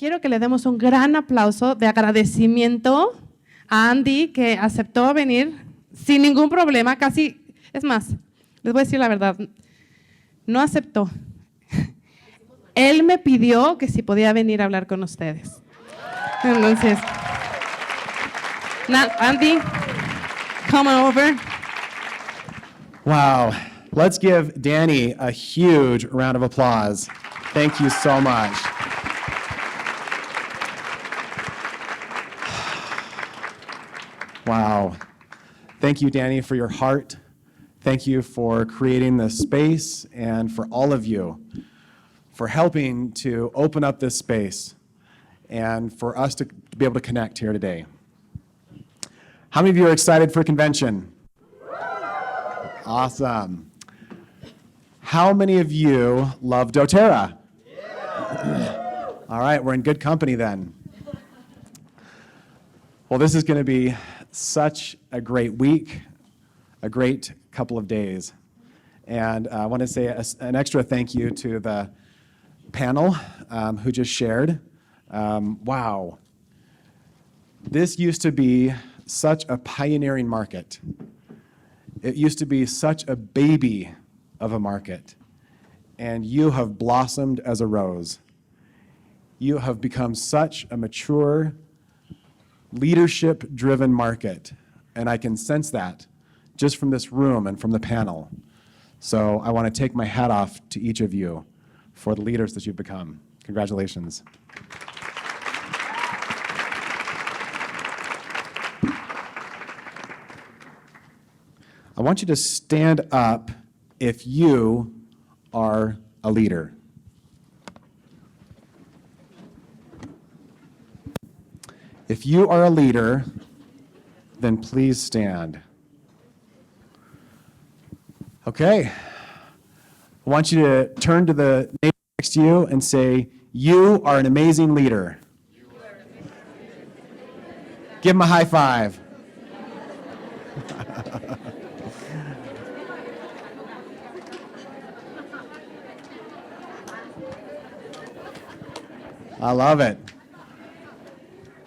quiero que le demos un gran aplauso de agradecimiento a Andy, que aceptó venir sin ningún problema, casi, es más, les voy a decir la verdad, no aceptó. Él me pidió que si podía venir a hablar con ustedes. Entonces, Andy, come on over. Wow. Let's give Danny a huge round of applause. Thank you so much. Wow. Thank you, Danny, for your heart. Thank you for creating this space, and for all of you for helping to open up this space and for us to be able to connect here today. How many of you are excited for convention? Awesome. How many of you love Doterra? Yeah. All right, we're in good company then. Well, this is going to be such a great week, a great couple of days. And I want to say an extra thank you to the panel who just shared. Wow. This used to be such a pioneering market. It used to be such a baby of a market. And you have blossomed as a rose. You have become such a mature, leadership-driven market. And I can sense that just from this room and from the panel. So I want to take my hat off to each of you for the leaders that you've become. Congratulations. I want you to stand up if you are a leader. If you are a leader, then please stand. Okay. I want you to turn to the neighbor next to you and say, "You are an amazing leader." Give him a high five. I love it.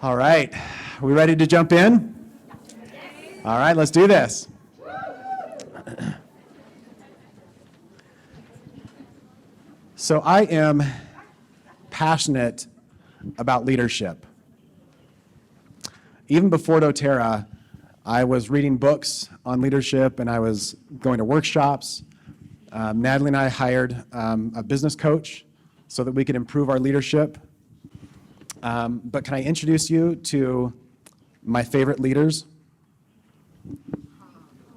All right. We ready to jump in? All right, let's do this. So I am passionate about leadership. Even before Doterra, I was reading books on leadership and I was going to workshops. Natalie and I hired a business coach so that we could improve our leadership. But can I introduce you to my favorite leaders?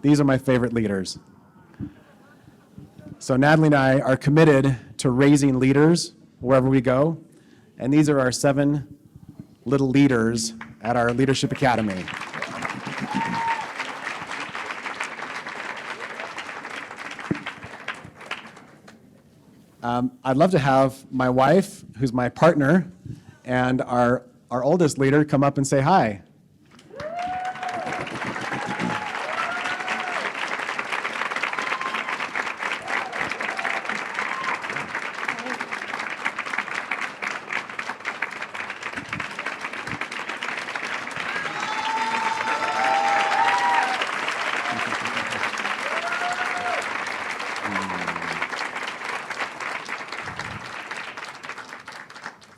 These are my favorite leaders. So Natalie and I are committed to raising leaders wherever we go. And these are our 7 little leaders at our Leadership Academy. I'd love to have my wife, who's my partner, and our oldest leader come up and say hi.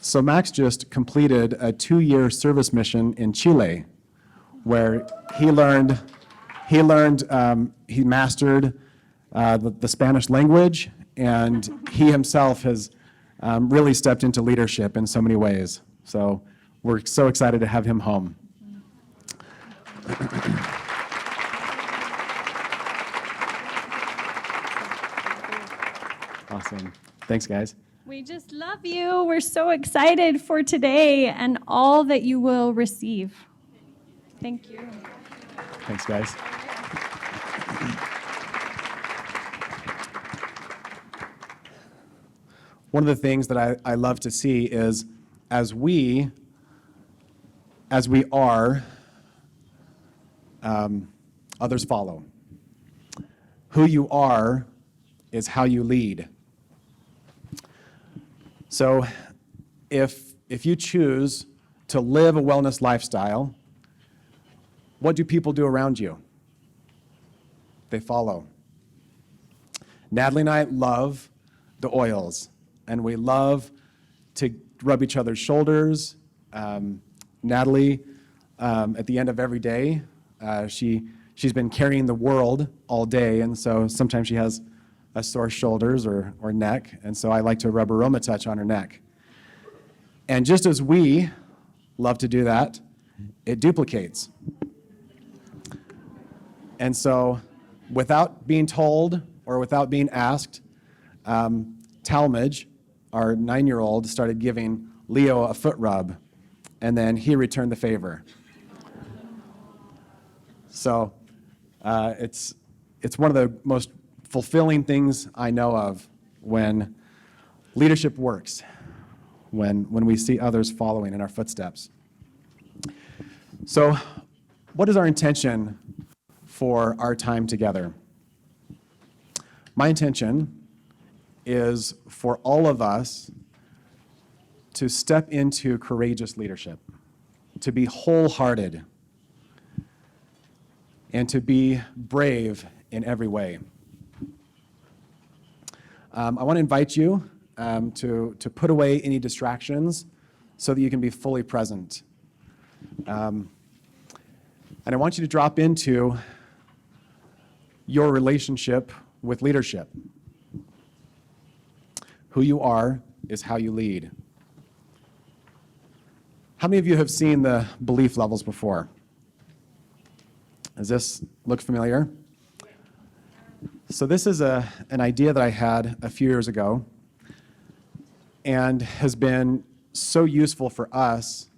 So Max just completed a 2-year service mission in Chile, where he mastered the Spanish language, and he himself has really stepped into leadership in so many ways. So we're so excited to have him home. Awesome. Thanks, guys. We just love you. We're so excited for today and all that you will receive. Thank you. Thanks, guys. One of the things that I love to see is as we are, others follow. Who you are is how you lead. So if if you choose to live a wellness lifestyle, what do people do around you? They follow. Natalie and I love the oils, and we love to rub each other's shoulders. Natalie, at the end of every day, she's been carrying the world all day, and so sometimes she has a sore shoulders or neck, and so I like to rub Aroma Touch on her neck. And just as we love to do that, it duplicates. And so without being told or without being asked, Talmadge, our 9-year-old, started giving Leo a foot rub, and then he returned the favor. So it's one of the most fulfilling things I know of when leadership works, when we see others following in our footsteps. So what is our intention for our time together? My intention is for all of us to step into courageous leadership, to be wholehearted, and to be brave in every way. I want to invite you to put away any distractions so that you can be fully present. And I want you to drop into your relationship with leadership. Who you are is how you lead. How many of you have seen the belief levels before? Does this look familiar? So this is an idea that I had a few years ago and has been so useful for us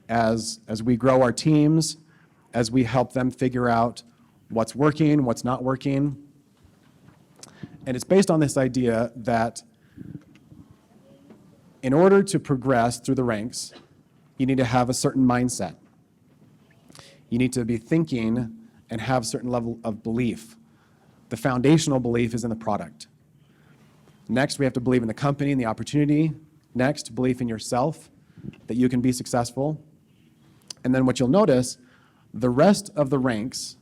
as we grow our teams, as we help them figure out what's working, what's not working. And it's based on this idea that in order to progress through the ranks, you need to have a certain mindset. You need to be thinking and have a certain level of belief. The foundational belief is in the product. Next, we have to believe in the company and the opportunity. Next, belief in yourself, that you can be successful. And then what you'll notice, the rest of the ranks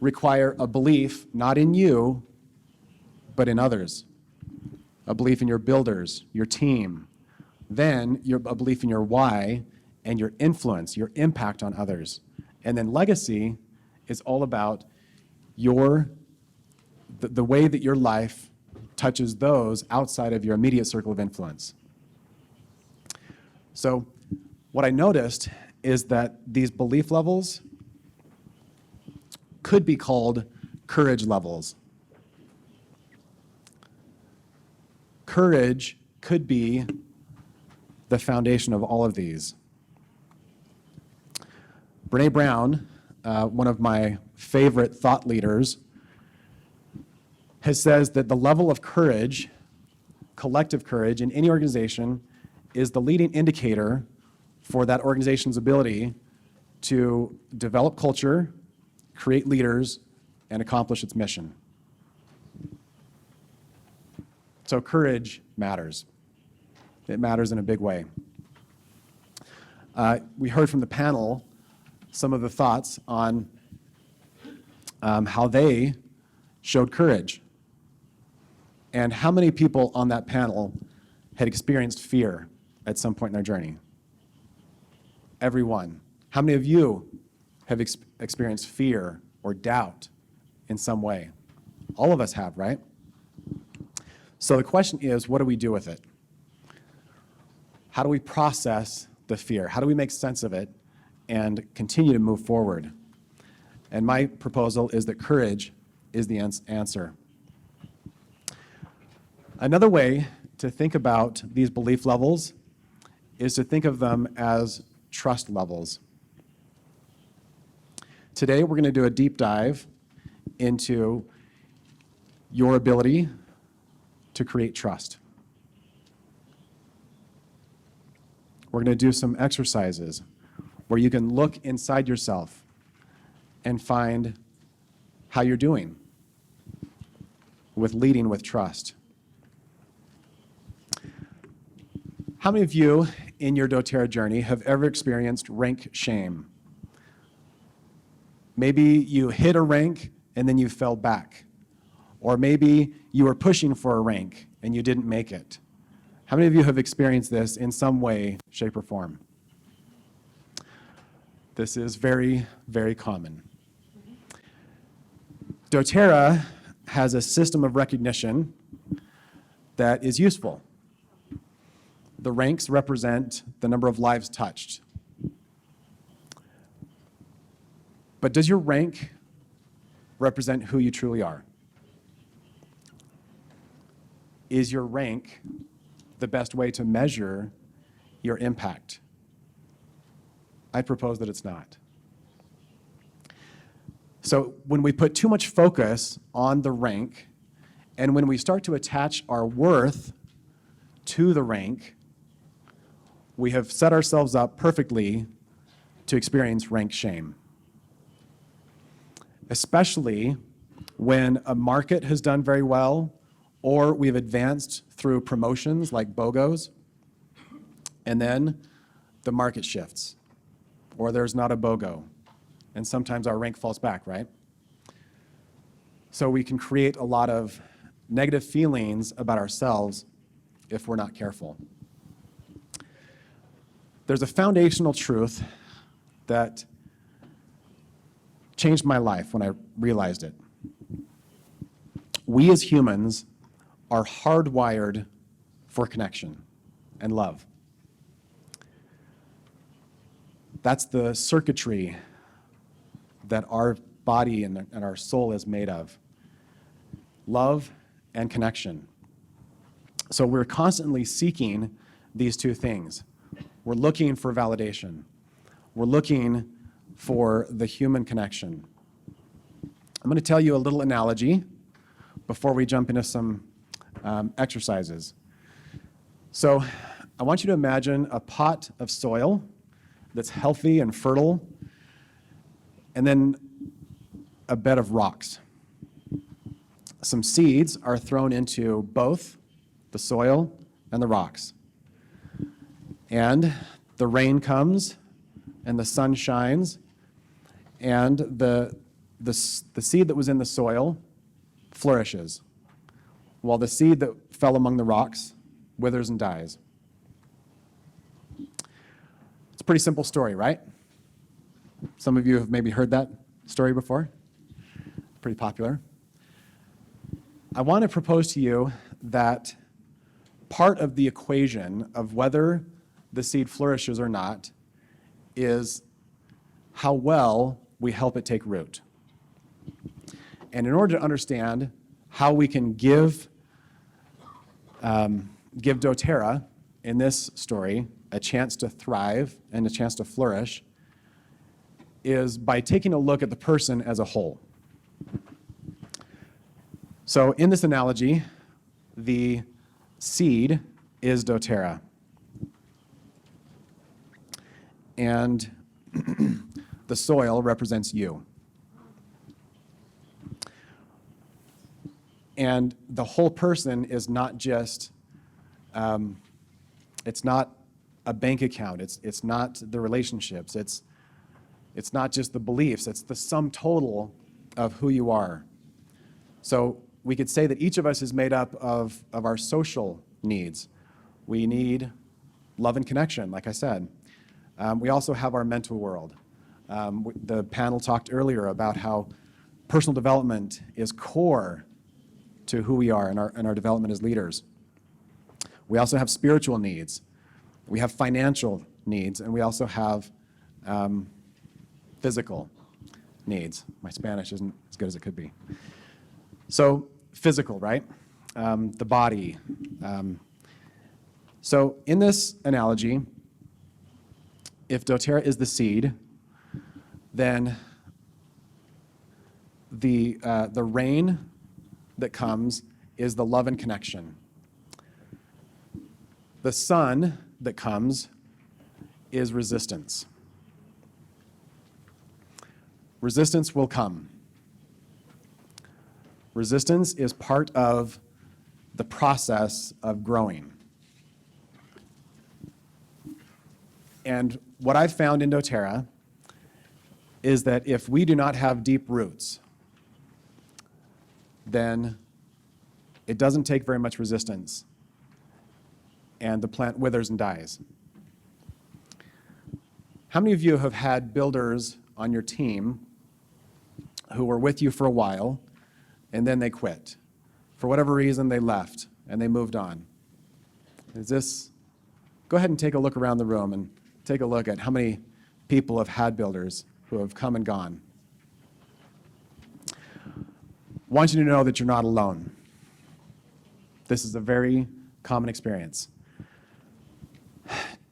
require a belief not in you, but in others. A belief in your builders, your team. Then a belief in your why and your influence, your impact on others. And then legacy is all about the way that your life touches those outside of your immediate circle of influence. So what I noticed is that these belief levels could be called courage levels. Courage could be the foundation of all of these. Brené Brown, one of my favorite thought leaders, has says that the level of courage, collective courage in any organization, is the leading indicator for that organization's ability to develop culture, create leaders, and accomplish its mission. So courage matters. It matters in a big way. We heard from the panel some of the thoughts on how they showed courage. And how many people on that panel had experienced fear at some point in their journey? Everyone. How many of you have experienced fear or doubt in some way? All of us have, right? So the question is, what do we do with it? How do we process the fear? How do we make sense of it and continue to move forward? And my proposal is that courage is the answer. Another way to think about these belief levels is to think of them as trust levels. Today, we're going to do a deep dive into your ability to create trust. We're going to do some exercises where you can look inside yourself and find how you're doing with leading with trust. How many of you in your doTERRA journey have ever experienced rank shame? Maybe you hit a rank and then you fell back. Or maybe you were pushing for a rank and you didn't make it. How many of you have experienced this in some way, shape, or form? This is very, very common. doTERRA has a system of recognition that is useful. The ranks represent the number of lives touched. But does your rank represent who you truly are? Is your rank the best way to measure your impact? I propose that it's not. So when we put too much focus on the rank, and when we start to attach our worth to the rank, we have set ourselves up perfectly to experience rank shame. Especially when a market has done very well, or we've advanced through promotions like BOGOs, and then the market shifts, or there's not a BOGO, and sometimes our rank falls back, right? So we can create a lot of negative feelings about ourselves if we're not careful. There's a foundational truth that changed my life when I realized it. We as humans are hardwired for connection and love. That's the circuitry that our body and our soul is made of. Love and connection. So we're constantly seeking these two things. We're looking for validation. We're looking for the human connection. I'm going to tell you a little analogy before we jump into some exercises. So I want you to imagine a pot of soil that's healthy and fertile, and then a bed of rocks. Some seeds are thrown into both the soil and the rocks. And the rain comes, and the sun shines, and the seed that was in the soil flourishes, while the seed that fell among the rocks withers and dies. It's a pretty simple story, right? Some of you have maybe heard that story before. Pretty popular. I want to propose to you that part of the equation of whether the seed flourishes or not is how well we help it take root. And in order to understand how we can give doTERRA, in this story, a chance to thrive and a chance to flourish, is by taking a look at the person as a whole. So in this analogy, the seed is doTERRA. And the soil represents you. And the whole person is not just, it's not a bank account, it's not the relationships, it's not just the beliefs, it's the sum total of who you are. So we could say that each of us is made up of our social needs. We need love and connection, like I said. We also have our mental world. The panel talked earlier about how personal development is core to who we are and our development as leaders. We also have spiritual needs. We have financial needs, and we also have physical needs. My Spanish isn't as good as it could be. So physical, right? The body. So in this analogy, if doTERRA is the seed, then the rain that comes is the love and connection. The sun that comes is resistance. Resistance will come. Resistance is part of the process of growing. And what I've found in Doterra is that if we do not have deep roots, then it doesn't take very much resistance, and the plant withers and dies. How many of you have had builders on your team who were with you for a while, and then they quit? For whatever reason, they left, and they moved on. Go ahead and take a look around the room and take a look at how many people have had builders who have come and gone. I want you to know that you're not alone. This is a very common experience.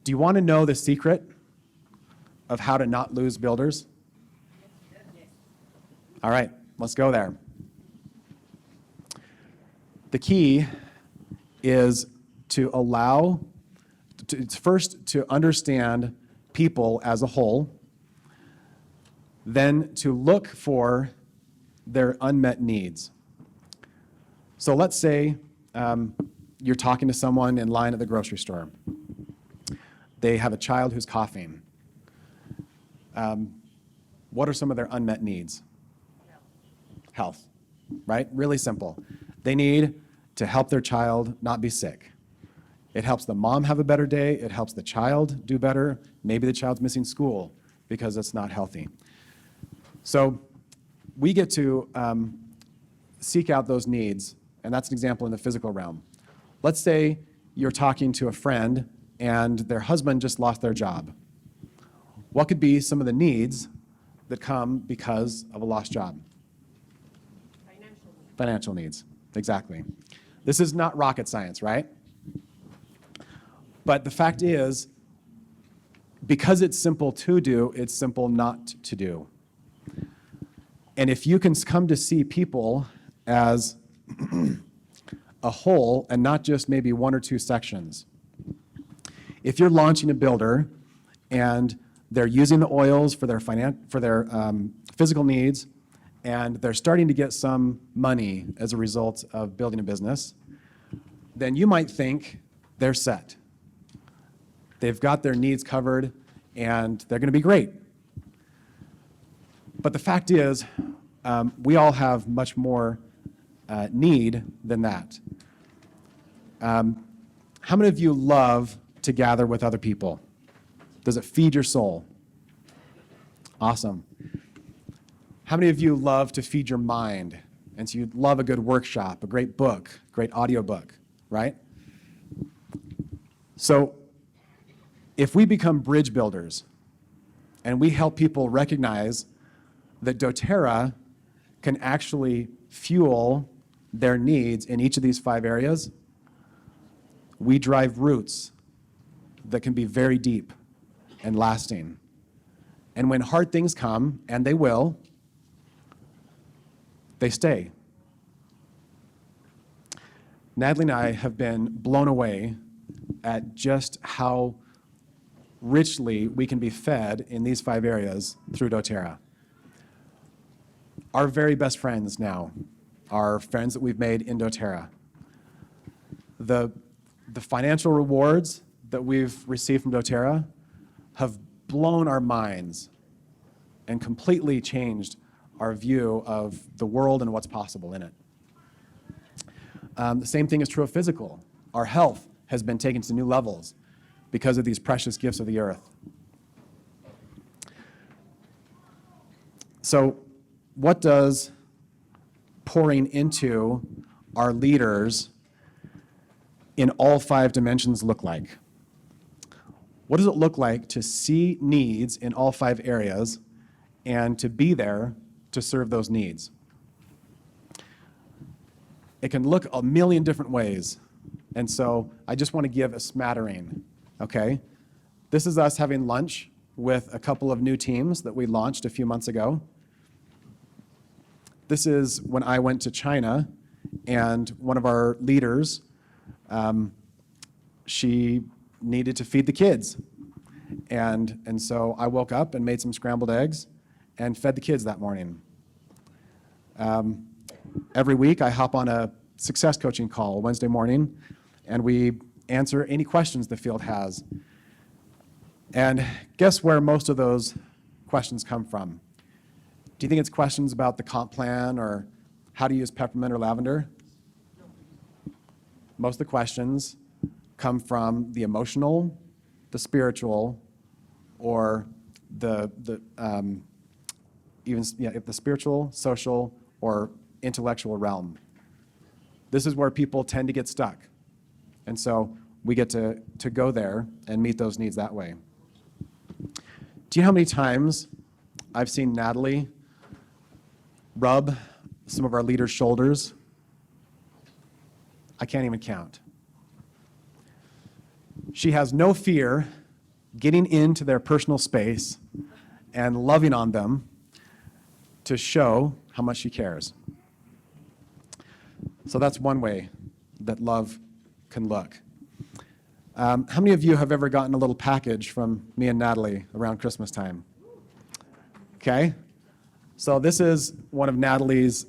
Do you want to know the secret of how to not lose builders? All right, let's go there. The key is to first to understand people as a whole, then to look for their unmet needs. So let's say you're talking to someone in line at the grocery store. They have a child who's coughing. What are some of their unmet needs? Health, right? Really simple. They need to help their child not be sick. It helps the mom have a better day. It helps the child do better. Maybe the child's missing school because it's not healthy. So we get to seek out those needs, and that's an example in the physical realm. Let's say you're talking to a friend and their husband just lost their job. What could be some of the needs that come because of a lost job? Financial needs, exactly. This is not rocket science, right? But the fact is, because it's simple to do, it's simple not to do. And if you can come to see people as a whole and not just maybe one or two sections. If you're launching a builder and they're using the oils for their physical needs, and they're starting to get some money as a result of building a business, then you might think they're set. They've got their needs covered, and they're going to be great. But the fact is, we all have much more need than that. How many of you love to gather with other people? Does it feed your soul? Awesome. How many of you love to feed your mind? And so you love a good workshop, a great book, great audiobook, right? So if we become bridge builders and we help people recognize that Doterra can actually fuel their needs in each of these 5 areas, we drive roots that can be very deep and lasting. And when hard things come, and they will, they stay. Natalie and I have been blown away at just how richly we can be fed in these 5 areas through Doterra. Our very best friends now are friends that we've made in Doterra. The financial rewards that we've received from Doterra have blown our minds and completely changed our view of the world and what's possible in it. The same thing is true of physical. Our health has been taken to new levels because of these precious gifts of the earth. So what does pouring into our leaders in all 5 dimensions look like? What does it look like to see needs in all 5 areas and to be there to serve those needs? It can look a million different ways. And so I just want to give a smattering, okay? This is us having lunch with a couple of new teams that we launched a few months ago. This is when I went to China, and one of our leaders, she needed to feed the kids. And so I woke up and made some scrambled eggs and fed the kids that morning. Every week I hop on a success coaching call Wednesday morning, and we answer any questions the field has. And guess where most of those questions come from? Do you think it's questions about the comp plan or how to use peppermint or lavender? Most of the questions come from the emotional, the spiritual, or the spiritual, social, or intellectual realm. This is where people tend to get stuck. And so we get to go there and meet those needs that way. Do you know how many times I've seen Natalie rub some of our leaders' shoulders? I can't even count. She has no fear getting into their personal space and loving on them to show how much she cares. So that's one way that love can look. How many of you have ever gotten a little package from me and Natalie around Christmas time? Okay. So this is one of Natalie's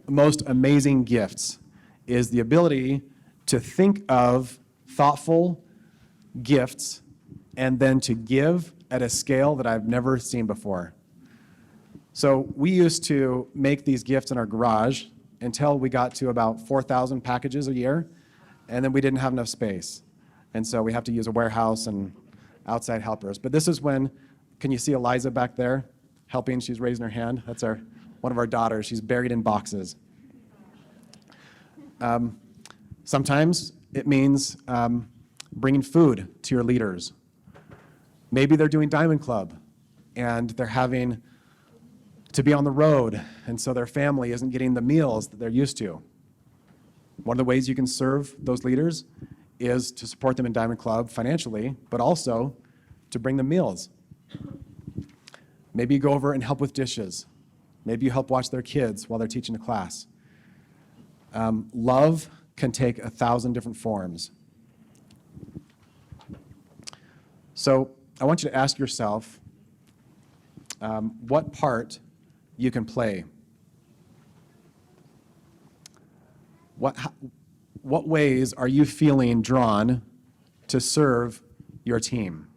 most amazing gifts, is the ability to think of thoughtful gifts and then to give at a scale that I've never seen before. So we used to make these gifts in our garage until we got to about 4,000 packages a year, and then we didn't have enough space. And so we have to use a warehouse and outside helpers. But this is when, can you see Eliza back there helping? She's raising her hand. That's one of our daughters. She's buried in boxes. Sometimes it means bringing food to your leaders. Maybe they're doing Diamond Club and they're having to be on the road, and so their family isn't getting the meals that they're used to. One of the ways you can serve those leaders is to support them in Diamond Club financially, but also to bring them meals. Maybe you go over and help with dishes. Maybe you help watch their kids while they're teaching a class. Love can take 1,000 different forms. So I want you to ask yourself what part you can play. What ways are you feeling drawn to serve your team?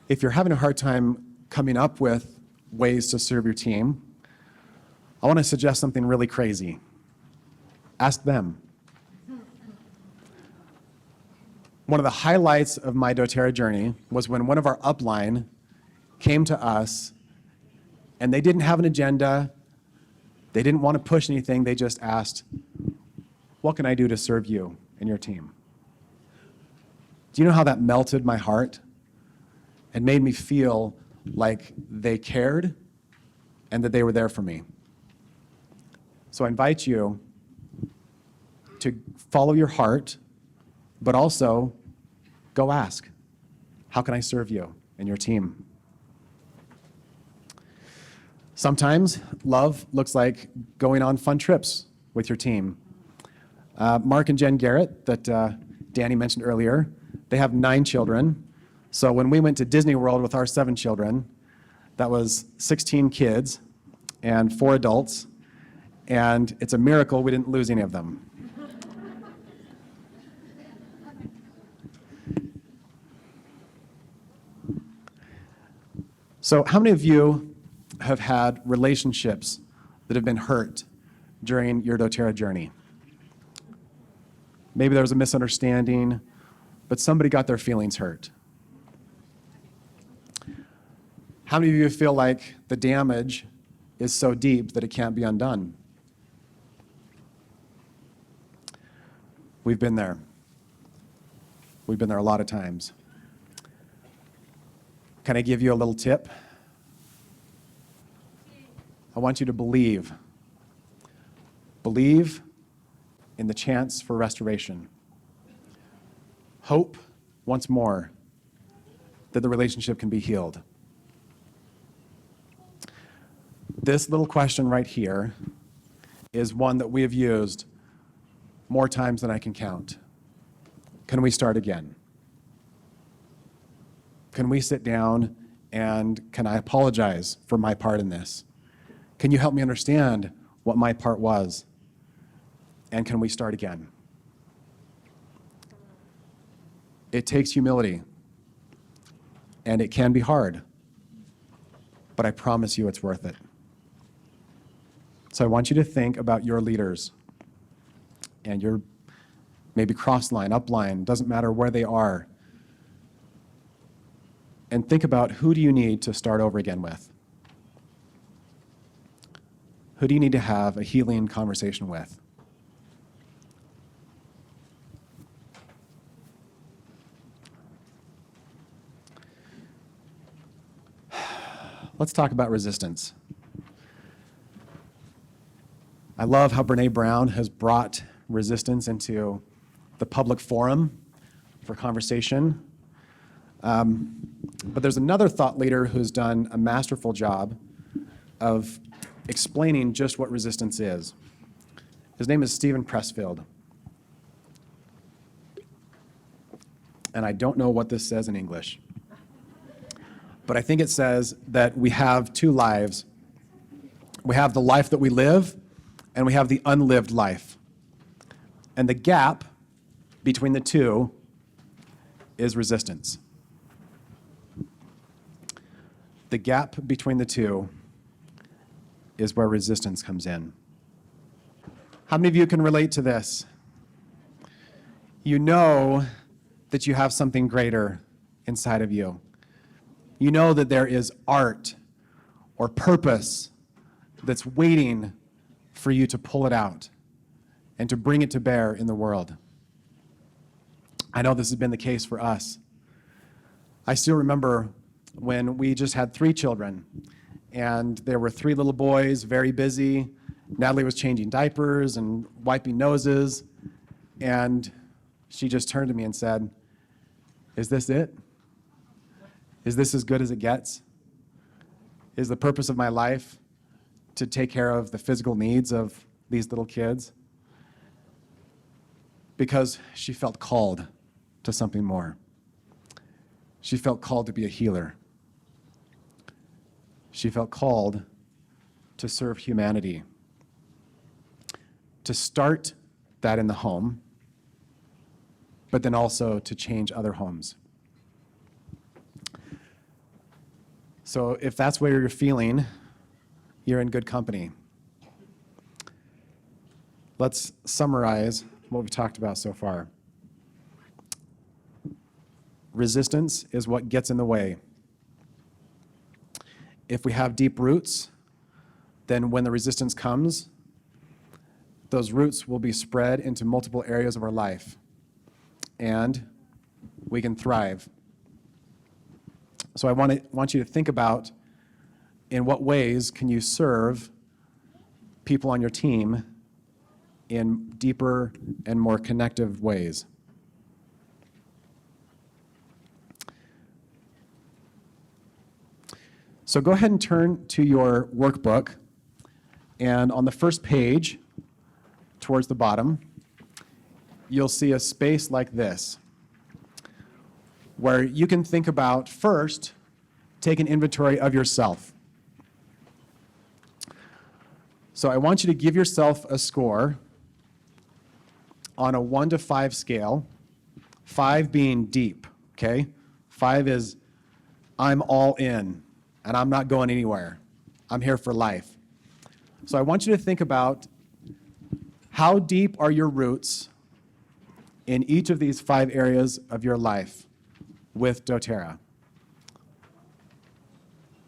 If you're having a hard time coming up with ways to serve your team, I want to suggest something really crazy. Ask them. One of the highlights of my Doterra journey was when one of our upline came to us and they didn't have an agenda. They didn't want to push anything. They just asked, what can I do to serve you and your team? Do you know how that melted my heart and made me feel like they cared and that they were there for me? So I invite you to follow your heart, but also go ask, how can I serve you and your team? Sometimes love looks like going on fun trips with your team. Mark and Jen Garrett, that Danny mentioned earlier, they have 9 children. So when we went to Disney World with our 7 children, that was 16 kids and 4 adults, and it's a miracle we didn't lose any of them. So how many of you have had relationships that have been hurt during your Doterra journey? Maybe there was a misunderstanding, but somebody got their feelings hurt. How many of you feel like the damage is so deep that it can't be undone? We've been there. We've been there a lot of times. Can I give you a little tip? I want you to believe. Believe in the chance for restoration. Hope once more that the relationship can be healed. This little question right here is one that we have used more times than I can count. Can we start again? Can we sit down and can I apologize for my part in this? Can you help me understand what my part was? And can we start again? It takes humility And it can be hard, but I promise you it's worth it. So I want you to think about your leaders and your maybe cross line, up line, doesn't matter where they are. And think about, who do you need to start over again with? Who do you need to have a healing conversation with? Let's talk about resistance. I love how Brene Brown has brought resistance into the public forum for conversation. But there's another thought leader who's done a masterful job of explaining just what resistance is. His name is Stephen Pressfield. And I don't know what this says in English. But I think it says that we have two lives. We have the life that we live, and we have the unlived life. And the gap between the two is resistance. The gap between the two is where resistance comes in. How many of you can relate to this? You know that you have something greater inside of you. You know that there is art or purpose that's waiting for you to pull it out and to bring it to bear in the world. I know this has been the case for us. I still remember when we just had 3 children, and there were 3 little boys, very busy. Natalie was changing diapers and wiping noses, and she just turned to me and said, "Is this it? Is this as good as it gets? Is the purpose of my life to take care of the physical needs of these little kids?" Because she felt called to something more. She felt called to be a healer. She felt called to serve humanity, to start that in the home, but then also to change other homes. So if that's where you're feeling, you're in good company. Let's summarize what we've talked about so far. Resistance is what gets in the way. If we have deep roots, then when the resistance comes, those roots will be spread into multiple areas of our life, and we can thrive. So I want you to think about, in what ways can you serve people on your team in deeper and more connective ways. So go ahead and turn to your workbook, and on the first page, towards the bottom, you'll see a space like this, where you can think about, first, take an inventory of yourself. So I want you to give yourself a score on a 1 to 5 scale, 5 being deep, okay? 5 is, I'm all in, and I'm not going anywhere. I'm here for life. So I want you to think about, how deep are your roots in each of these 5 areas of your life with Doterra?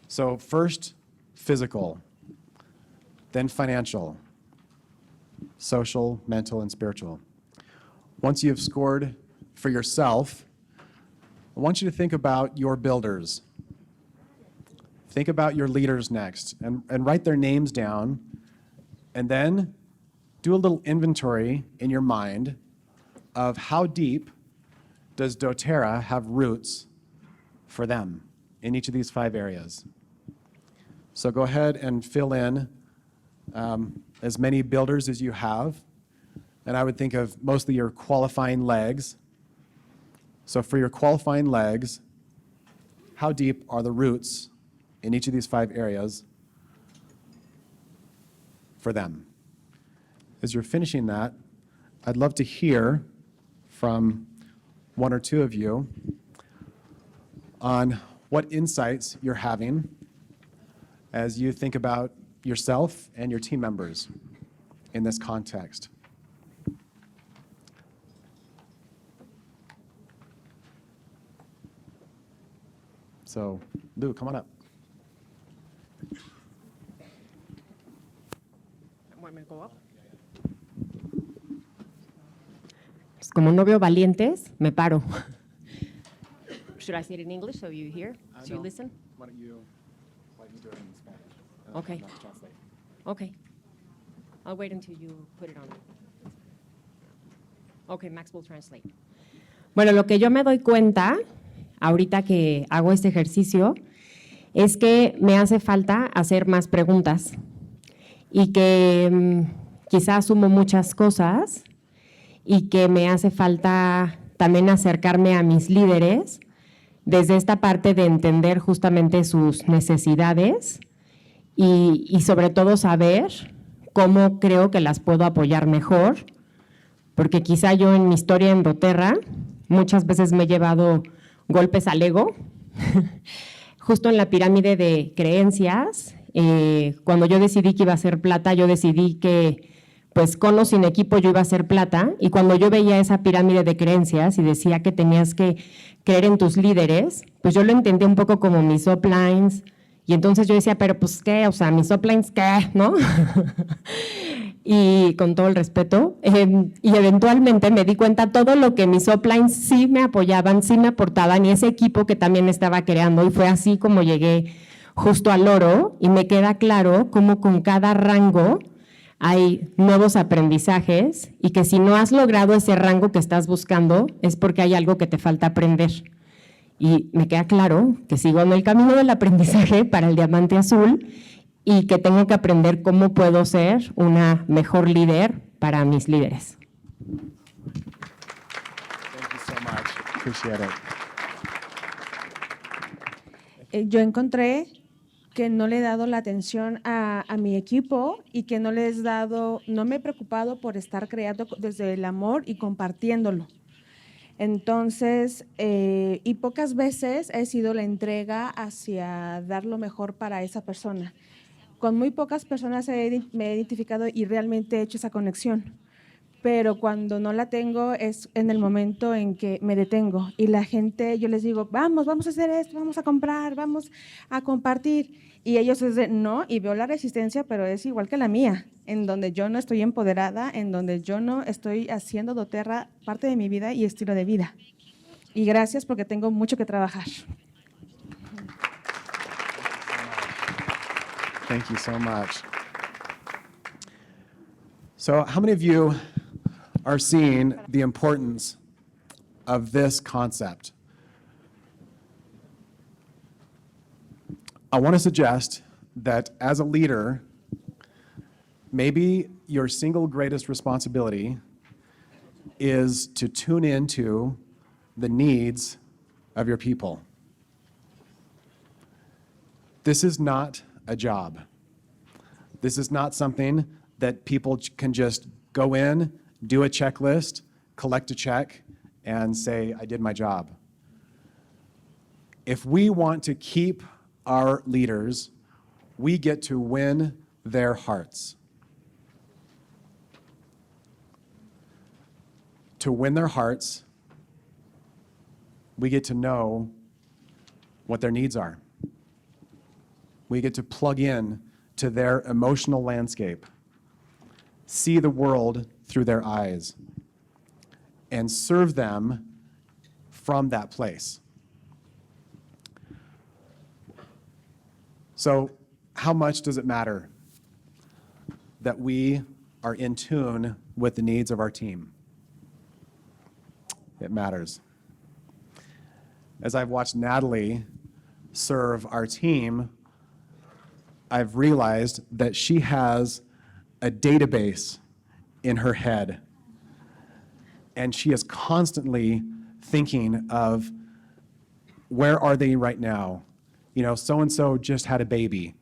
So first, physical, then financial, social, mental, and spiritual. Once you have scored for yourself, I want you to think about your builders. Think about your leaders next, and write their names down, and then do a little inventory in your mind of how deep does Doterra have roots for them in each of these 5 areas. So go ahead and fill in as many builders as you have, and I would think of mostly your qualifying legs. So for your qualifying legs, how deep are the roots in each of these 5 areas for them? As you're finishing that, I'd love to hear from 1 or 2 of you on what insights you're having as you think about yourself and your team members in this context. So, Lou, come on up. Want me to go up? Pues como no veo valientes, me paro. Should I say it in English so you hear, so you listen? Why don't you do it in Spanish? Okay. Not translate. Okay. I'll wait until you put it on. Okay, Max will translate. Bueno, lo que yo me doy cuenta ahorita que hago este ejercicio es que me hace falta hacer más preguntas y que quizá asumo muchas cosas y que me hace falta también acercarme a mis líderes desde esta parte de entender justamente sus necesidades y sobre todo saber cómo creo que las puedo apoyar mejor, porque quizá yo en mi historia en Doterra muchas veces me he llevado golpes al ego, justo en la pirámide de creencias. Cuando yo decidí que iba a ser plata, yo decidí que pues con o sin equipo yo iba a ser plata, y cuando yo veía esa pirámide de creencias y decía que tenías que creer en tus líderes, pues yo lo entendí un poco como mis uplines, y entonces yo decía, pero pues qué, o sea, mis uplines qué, ¿no? Y con todo el respeto, y eventualmente me di cuenta todo lo que mis uplines sí me apoyaban, sí me aportaban, y ese equipo que también estaba creando, y fue así como llegué justo al oro, y me queda claro cómo con cada rango hay nuevos aprendizajes, y que si no has logrado ese rango que estás buscando es porque hay algo que te falta aprender. Y me queda claro que sigo en el camino del aprendizaje para el diamante azul y que tengo que aprender cómo puedo ser una mejor líder para mis líderes. Thank you so much. Appreciate it. Yo encontré que no le he dado la atención a mi equipo y que no me he preocupado por estar creando desde el amor y compartiéndolo. Entonces, y pocas veces he sido la entrega hacia dar lo mejor para esa persona. Con muy pocas personas me he identificado y realmente he hecho esa conexión. Pero cuando no la tengo es en el momento en que me detengo y la gente, yo les digo, vamos a hacer esto, vamos a comprar, vamos a compartir. Y ellos dicen, no, y veo la resistencia, pero es igual que la mía, en donde yo no estoy empoderada, en donde yo no estoy haciendo Doterra parte de mi vida y estilo de vida. Y gracias porque tengo mucho que trabajar. Thank you so much. So, how many of you are seeing the importance of this concept? I want to suggest that as a leader, maybe your single greatest responsibility is to tune into the needs of your people. This is not a job. This is not something that people can just go in, do a checklist, collect a check, and say, I did my job. If we want to keep our leaders, we get to win their hearts. To win their hearts, we get to know what their needs are. We get to plug in to their emotional landscape, see the world through their eyes, and serve them from that place. So, how much does it matter that we are in tune with the needs of our team? It matters. As I've watched Natalie serve our team, I've realized that she has a database in her head, and she is constantly thinking of where are they right now? You know, so-and-so just had a baby.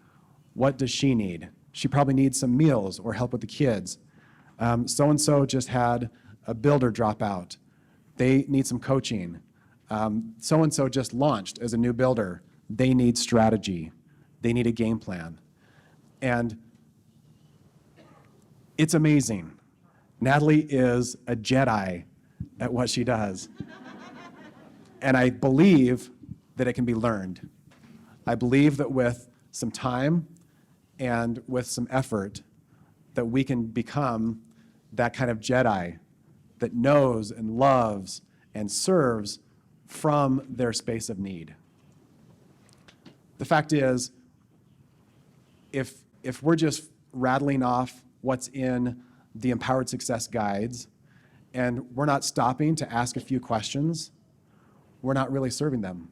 What does she need? She probably needs some meals or help with the kids. So-and-so just had a builder drop out. They need some coaching. So-and-so just launched as a new builder. they need strategy. They need a game plan. And it's amazing. Natalie is a Jedi at what she does. And I believe that it can be learned. I believe that with some time and with some effort, that we can become that kind of Jedi that knows and loves and serves from their space of need. The fact is, if we're just rattling off what's in the Empowered Success Guides and we're not stopping to ask a few questions, we're not really serving them.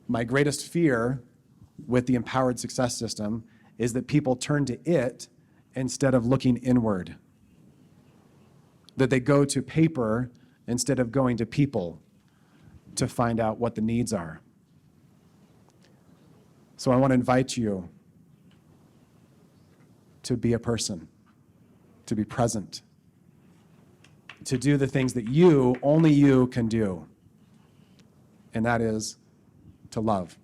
My greatest fear with the Empowered Success System is that people turn to it instead of looking inward. That they go to paper instead of going to people to find out what the needs are. So I want to invite you to be a person, to be present, to do the things that only you can do, and that is to love.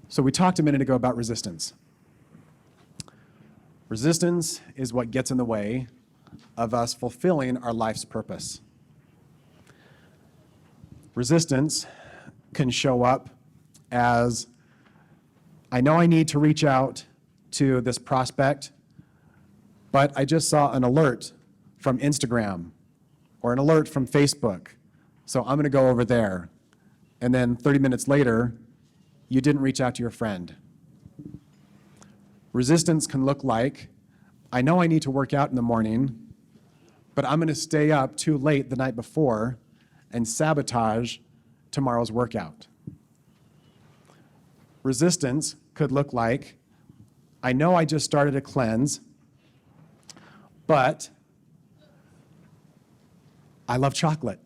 So we talked a minute ago about resistance. Resistance is what gets in the way of us fulfilling our life's purpose. Resistance can show up as, I know I need to reach out to this prospect, but I just saw an alert from Instagram or an alert from Facebook, so I'm going to go over there. And then 30 minutes later, you didn't reach out to your friend. Resistance can look like, I know I need to work out in the morning, but I'm going to stay up too late the night before and sabotage tomorrow's workout. Resistance could look like, I know I just started a cleanse, but I love chocolate.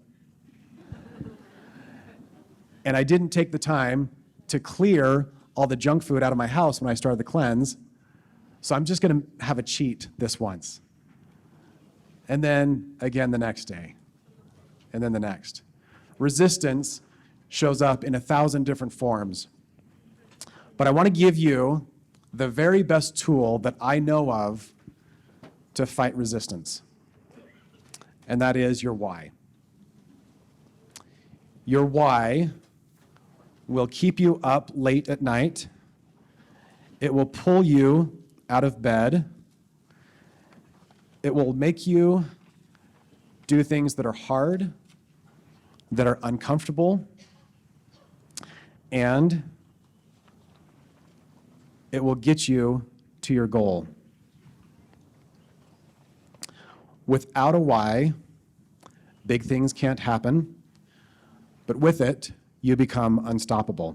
And I didn't take the time to clear all the junk food out of my house when I started the cleanse, so I'm just going to have a cheat this once. And then again the next day, and then the next. Resistance shows up in 1,000 different forms. But I want to give you the very best tool that I know of to fight resistance, and that is your why. Your why will keep you up late at night. It will pull you out of bed. It will make you do things that are hard, that are uncomfortable, and it will get you to your goal. Without a why, big things can't happen, but with it, you become unstoppable.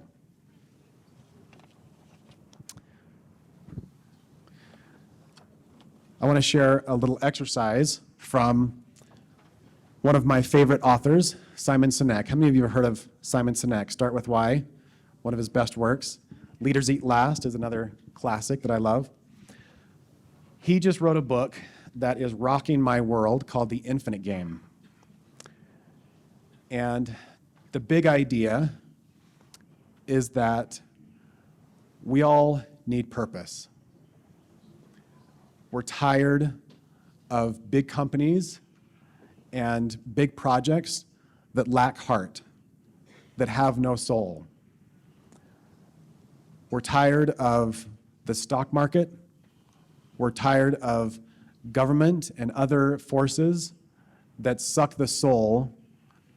I want to share a little exercise from one of my favorite authors, Simon Sinek. How many of you have heard of Simon Sinek? Start with Why, one of his best works. Leaders Eat Last is another classic that I love. He just wrote a book that is rocking my world called The Infinite Game. And the big idea is that we all need purpose. We're tired of big companies and big projects that lack heart, that have no soul. We're tired of the stock market. We're tired of government and other forces that suck the soul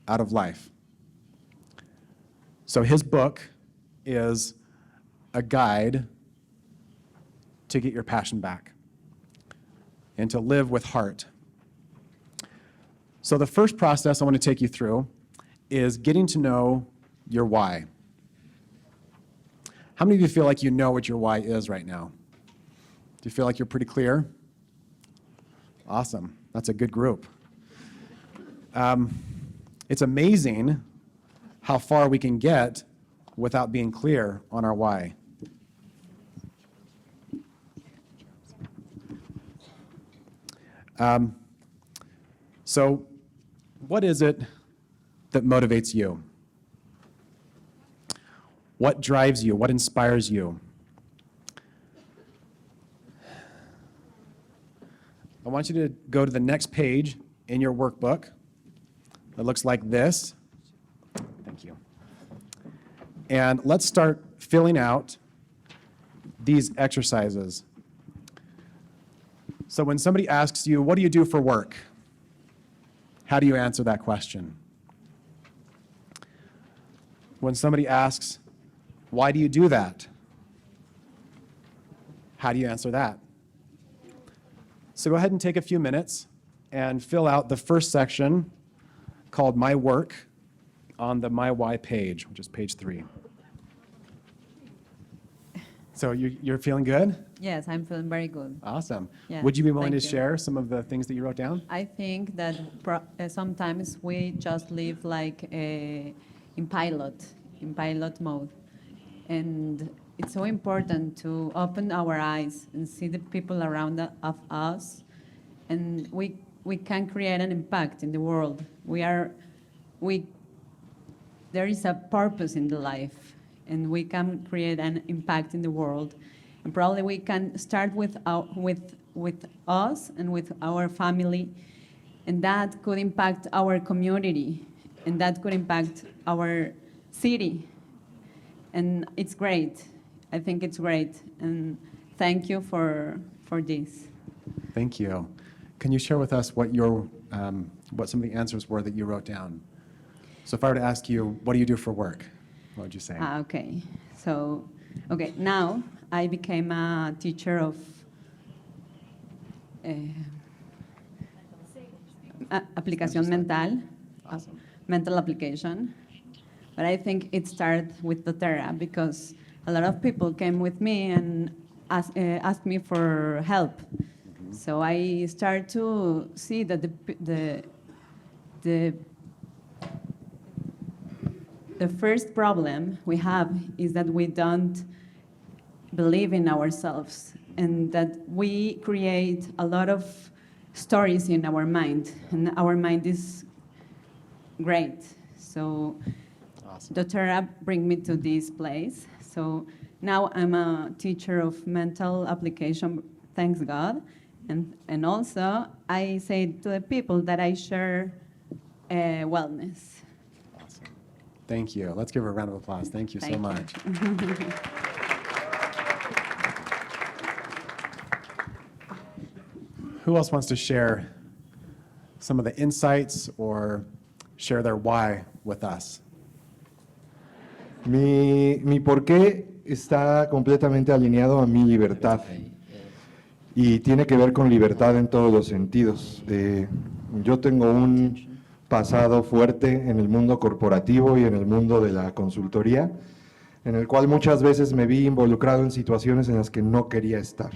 out of life. So his book is a guide to get your passion back and to live with heart. So the first process I want to take you through is getting to know your why. How many of you feel like you know what your why is right now? Do you feel like you're pretty clear? Awesome. That's a good group. It's amazing how far we can get without being clear on our why. So, what is it that motivates you? What drives you? What inspires you? I want you to go to the next page in your workbook. It looks like this. Thank you. And let's start filling out these exercises. So when somebody asks you, what do you do for work? How do you answer that question? When somebody asks, why do you do that? How do you answer that? So go ahead and take a few minutes and fill out the first section called My Work on the My Why page, which is page 3. So you're feeling good? Yes, I'm feeling very good. Awesome. Yeah, Would you be willing to thank you. share some of the things that you wrote down? I think that sometimes we just live like in pilot mode. And it's so important to open our eyes and see the people around of us. And we can create an impact in the world. There is a purpose in the life, and we can create an impact in the world. And probably we can start with us and with our family, and that could impact our community, and that could impact our city. And it's great. I think it's great. And thank you for this. Thank you. Can you share with us what some of the answers were that you wrote down? So if I were to ask you, what do you do for work? What would you say? Okay. So, now I became a teacher of aplicación mental, Awesome. mental application. But I think it started with Doterra because a lot of people came with me and asked me for help. Mm-hmm. So I started to see that the first problem we have is that we don't believe in ourselves, and that we create a lot of stories in our mind, and our mind is great. So Awesome. Doterra bring me to this place. So now I'm a teacher of mental application, thanks God. And also I say to the people that I share wellness. Awesome. Thank you. Let's give her a round of applause. Thank you so Thank you. much. Who else wants to share some of the insights or share their why with us? Mi por qué está completamente alineado a mi libertad y tiene que ver con libertad en todos los sentidos. Yo tengo un pasado fuerte en el mundo corporativo y en el mundo de la consultoría, en el cual muchas veces me vi involucrado en situaciones en las que no quería estar.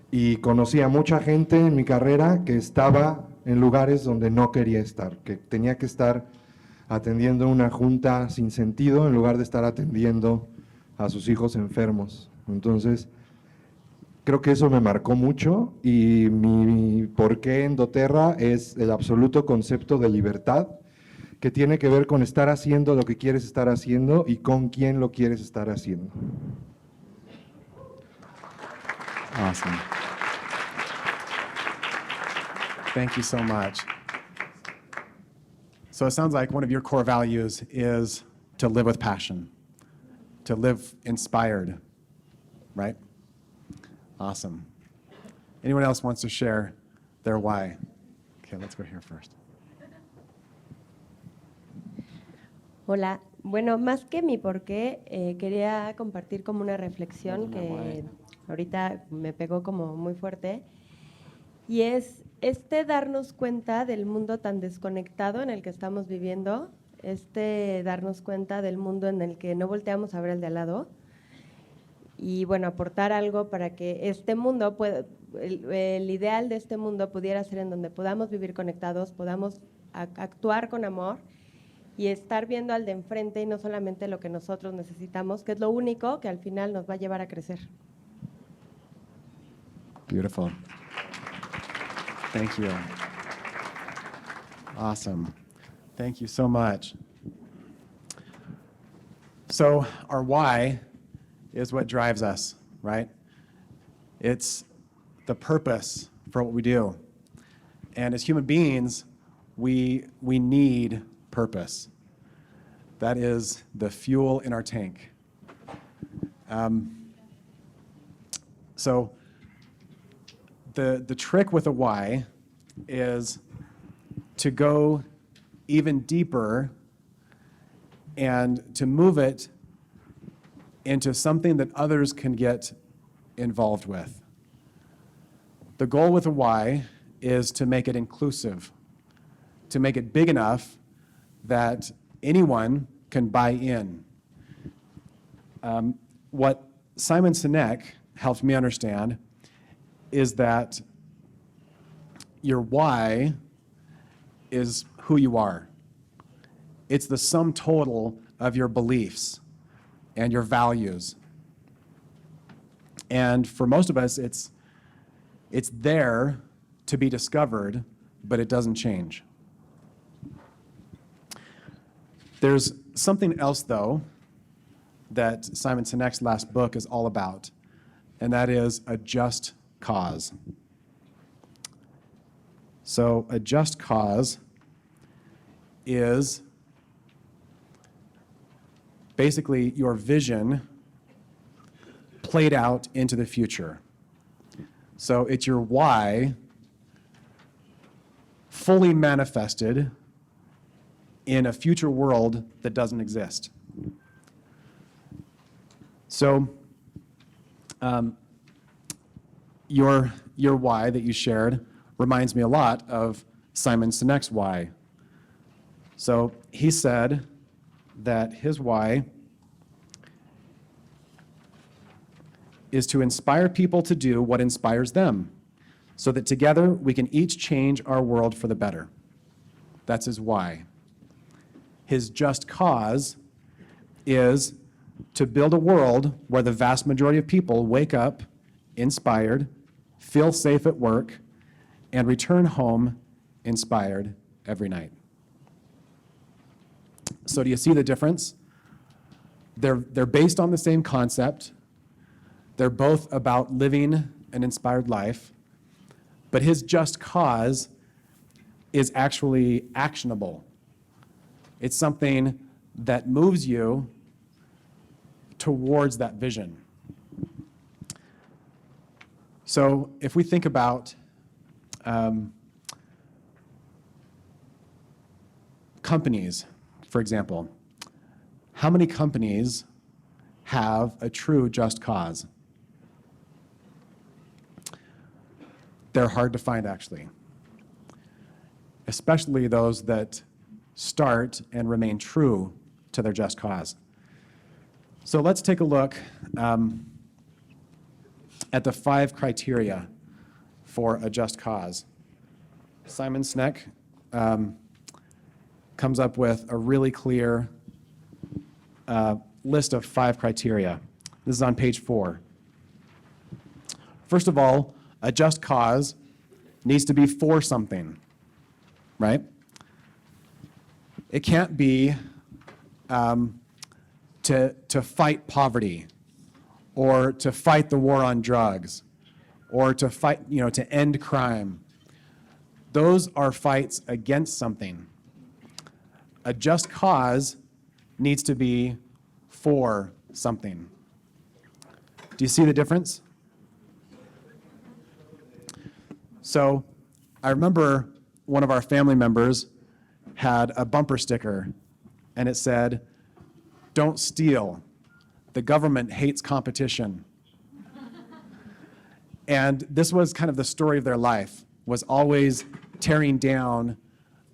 Y conocí a mucha gente en mi carrera que estaba en lugares donde no quería estar, que tenía que estar atendiendo una junta sin sentido en lugar de estar atendiendo a sus hijos enfermos. Entonces, creo que eso me marcó mucho y mi porqué en Doterra es el absoluto concepto de libertad, que tiene que ver con estar haciendo lo que quieres estar haciendo y con quién lo quieres estar haciendo. Awesome. Thank you so much. So it sounds like one of your core values is to live with passion, to live inspired, right? Awesome. Anyone else wants to share their why? Okay, let's go here first. Hola, bueno, más que mi porqué, quería compartir como una reflexión que ahorita me pegó como muy fuerte, y es darnos cuenta del mundo tan desconectado en el que estamos viviendo, darnos cuenta del mundo en el que no volteamos a ver el de al lado, y bueno, aportar algo para que este mundo, el ideal de este mundo pudiera ser en donde podamos vivir conectados, podamos actuar con amor, y estar viendo al de enfrente y no solamente lo que nosotros necesitamos, que es lo único que al final nos va a llevar a crecer. Beautiful. Thank you. Awesome. Thank you so much. So our why is what drives us, right? It's the purpose for what we do. And as human beings, we need purpose. That is the fuel in our tank. So the trick with a why is to go even deeper and to move it into something that others can get involved with. The goal with a why is to make it inclusive, to make it big enough that anyone can buy in. What Simon Sinek helped me understand is that your why is who you are. It's the sum total of your beliefs and your values. And for most of us, it's there to be discovered, but it doesn't change. There's something else, though, that Simon Sinek's last book is all about, and that is a just cause. So a just cause is basically your vision played out into the future. So it's your why fully manifested in a future world that doesn't exist. So your why that you shared reminds me a lot of Simon Sinek's why. So he said that his why is to inspire people to do what inspires them, so that together we can each change our world for the better. That's his why. His just cause is to build a world where the vast majority of people wake up inspired, feel safe at work, and return home inspired every night. So do you see the difference? They're based on the same concept. They're both about living an inspired life, but his just cause is actually actionable. It's something that moves you towards that vision. So if we think about companies, for example, how many companies have a true just cause? They're hard to find, actually, especially those that start and remain true to their just cause. So let's take a look at the 5 criteria for a just cause. Simon Sinek comes up with a really clear list of 5 criteria. This is on page 4. First of all, a just cause needs to be for something, right? It can't be to fight poverty, or to fight the war on drugs, or to fight, to end crime. Those are fights against something. A just cause needs to be for something. Do you see the difference? So I remember one of our family members had a bumper sticker, and it said, "Don't steal. The government hates competition." And this was kind of the story of their life, was always tearing down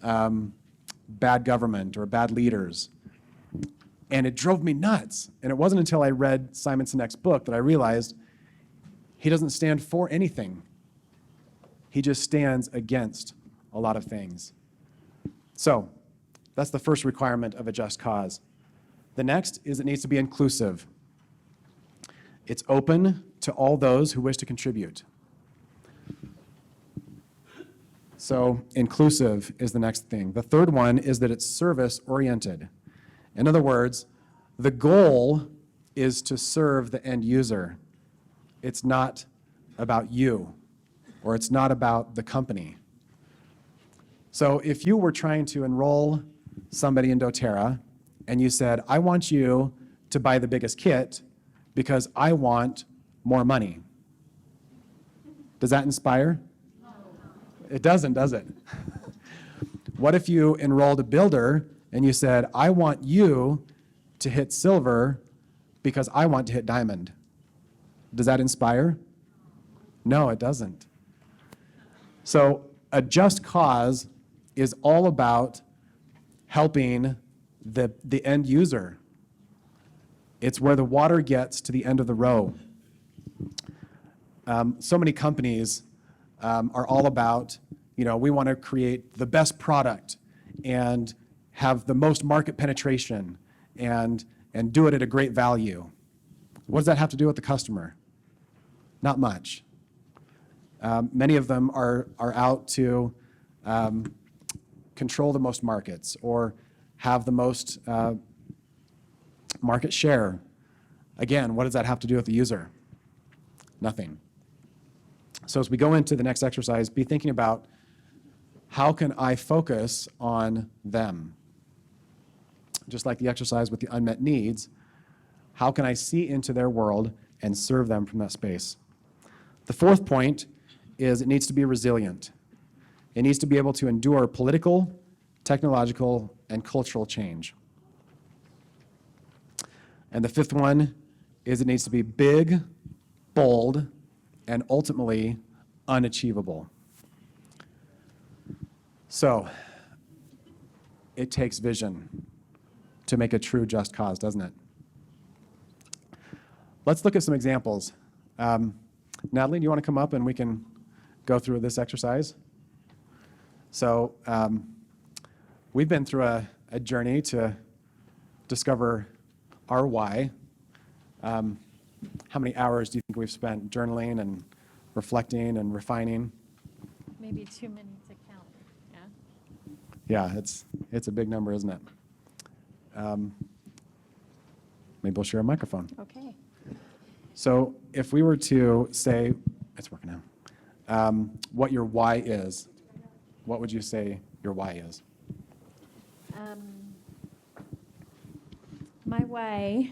bad government or bad leaders. And it drove me nuts. And it wasn't until I read Simon Sinek's book that I realized he doesn't stand for anything. He just stands against a lot of things. So that's the first requirement of a just cause. The next is it needs to be inclusive. It's open to all those who wish to contribute. So inclusive is the next thing. The third one is that it's service-oriented. In other words, the goal is to serve the end user. It's not about you, or it's not about the company. So if you were trying to enroll somebody in Doterra, and you said, I want you to buy the biggest kit because I want more money. Does that inspire? No. It doesn't, does it? What if you enrolled a builder and you said, I want you to hit silver because I want to hit diamond? Does that inspire? No, it doesn't. So a just cause is all about helping the end user. It's where the water gets to the end of the row. So many companies are all about, we want to create the best product and have the most market penetration and do it at a great value. What does that have to do with the customer? Not much. Many of them are out to control the most markets or have the most market share. Again, what does that have to do with the user? Nothing. So as we go into the next exercise, be thinking about how can I focus on them? Just like the exercise with the unmet needs, how can I see into their world and serve them from that space? The fourth point is it needs to be resilient. It needs to be able to endure political, technological, and cultural change. And the fifth one is it needs to be big, bold, and ultimately unachievable. So, it takes vision to make a true just cause, doesn't it? Let's look at some examples. Natalie, do you want to come up and we can go through this exercise? So, we've been through a journey to discover our why. How many hours do you think we've spent journaling and reflecting and refining? Maybe too many to count. Yeah, it's a big number, isn't it? Maybe we'll share a microphone. Okay. So if we were to say, it's working now, what your why is, what would you say your why is? My why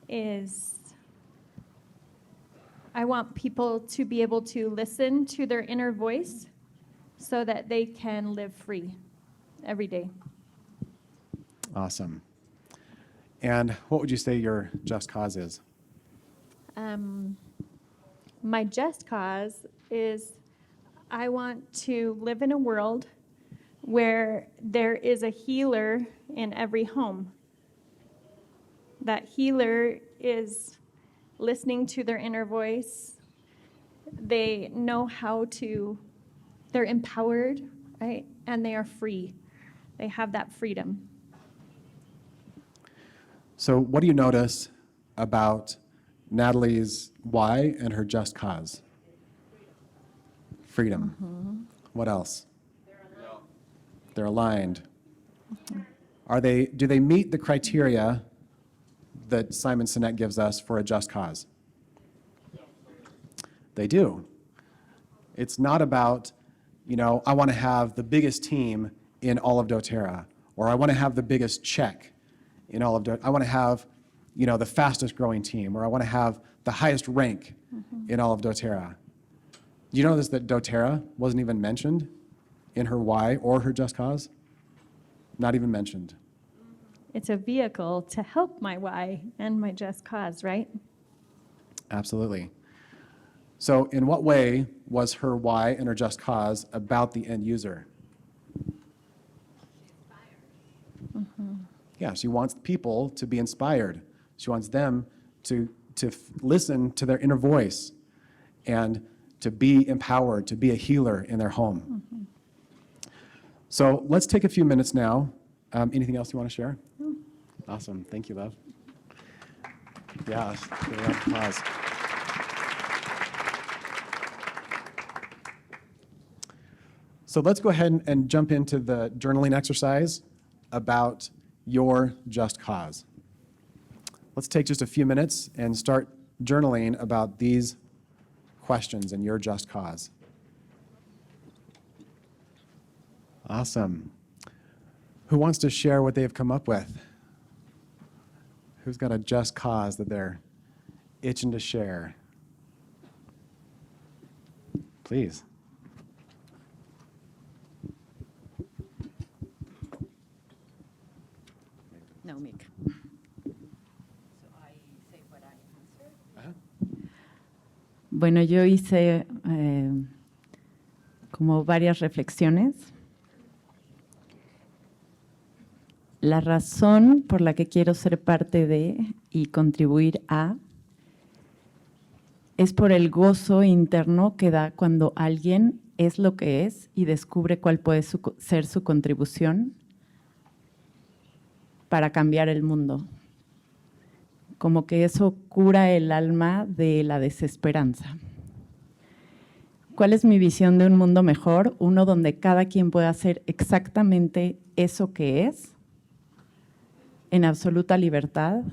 is I want people to be able to listen to their inner voice so that they can live free every day. Awesome. And what would you say your just cause is? My just cause is I want to live in a world where there is a healer in every home. That healer is listening to their inner voice. They know how to, they're empowered, right? And they are free. They have that freedom. So what do you notice about Natalie's why and her just cause? Freedom. Mm-hmm. What else? They're aligned. Mm-hmm. Do they meet the criteria that Simon Sinek gives us for a just cause? They do. It's not about, I want to have the biggest team in all of Doterra, or I want to have the biggest check in all of Doterra. I want to have, the fastest growing team, or I want to have the highest rank in all of Doterra. Do you notice that Doterra wasn't even mentioned in her why or her just cause? Not even mentioned. It's a vehicle to help my why and my just cause, right? Absolutely. So in what way was her why and her just cause about the end user? Mm-hmm. Yeah, she wants people to be inspired. She wants them to listen to their inner voice and to be empowered, to be a healer in their home. Mm-hmm. So let's take a few minutes now. Anything else you want to share? Awesome. Thank you, love. Yeah, give a round of applause. So So let's go ahead and jump into the journaling exercise about your just cause. Let's take just a few minutes and start journaling about these questions in your just cause. Awesome. Who wants to share what they've come up with? Who's got a just cause that they're itching to share? Please. No, Mick. Bueno, yo hice como varias reflexiones. La razón por la que quiero ser parte de y contribuir a es por el gozo interno que da cuando alguien es lo que es y descubre cuál puede ser su contribución para cambiar el mundo. Como que eso cura el alma de la desesperanza. ¿Cuál es mi visión de un mundo mejor? Uno donde cada quien pueda hacer exactamente eso que es, en absoluta libertad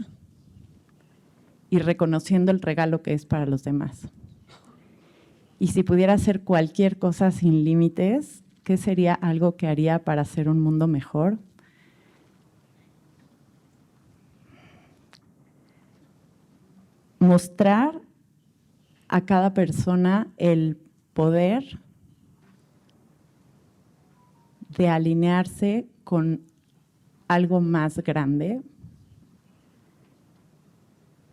y reconociendo el regalo que es para los demás. Y si pudiera hacer cualquier cosa sin límites, ¿qué sería algo que haría para hacer un mundo mejor? Mostrar a cada persona el poder de alinearse con algo más grande,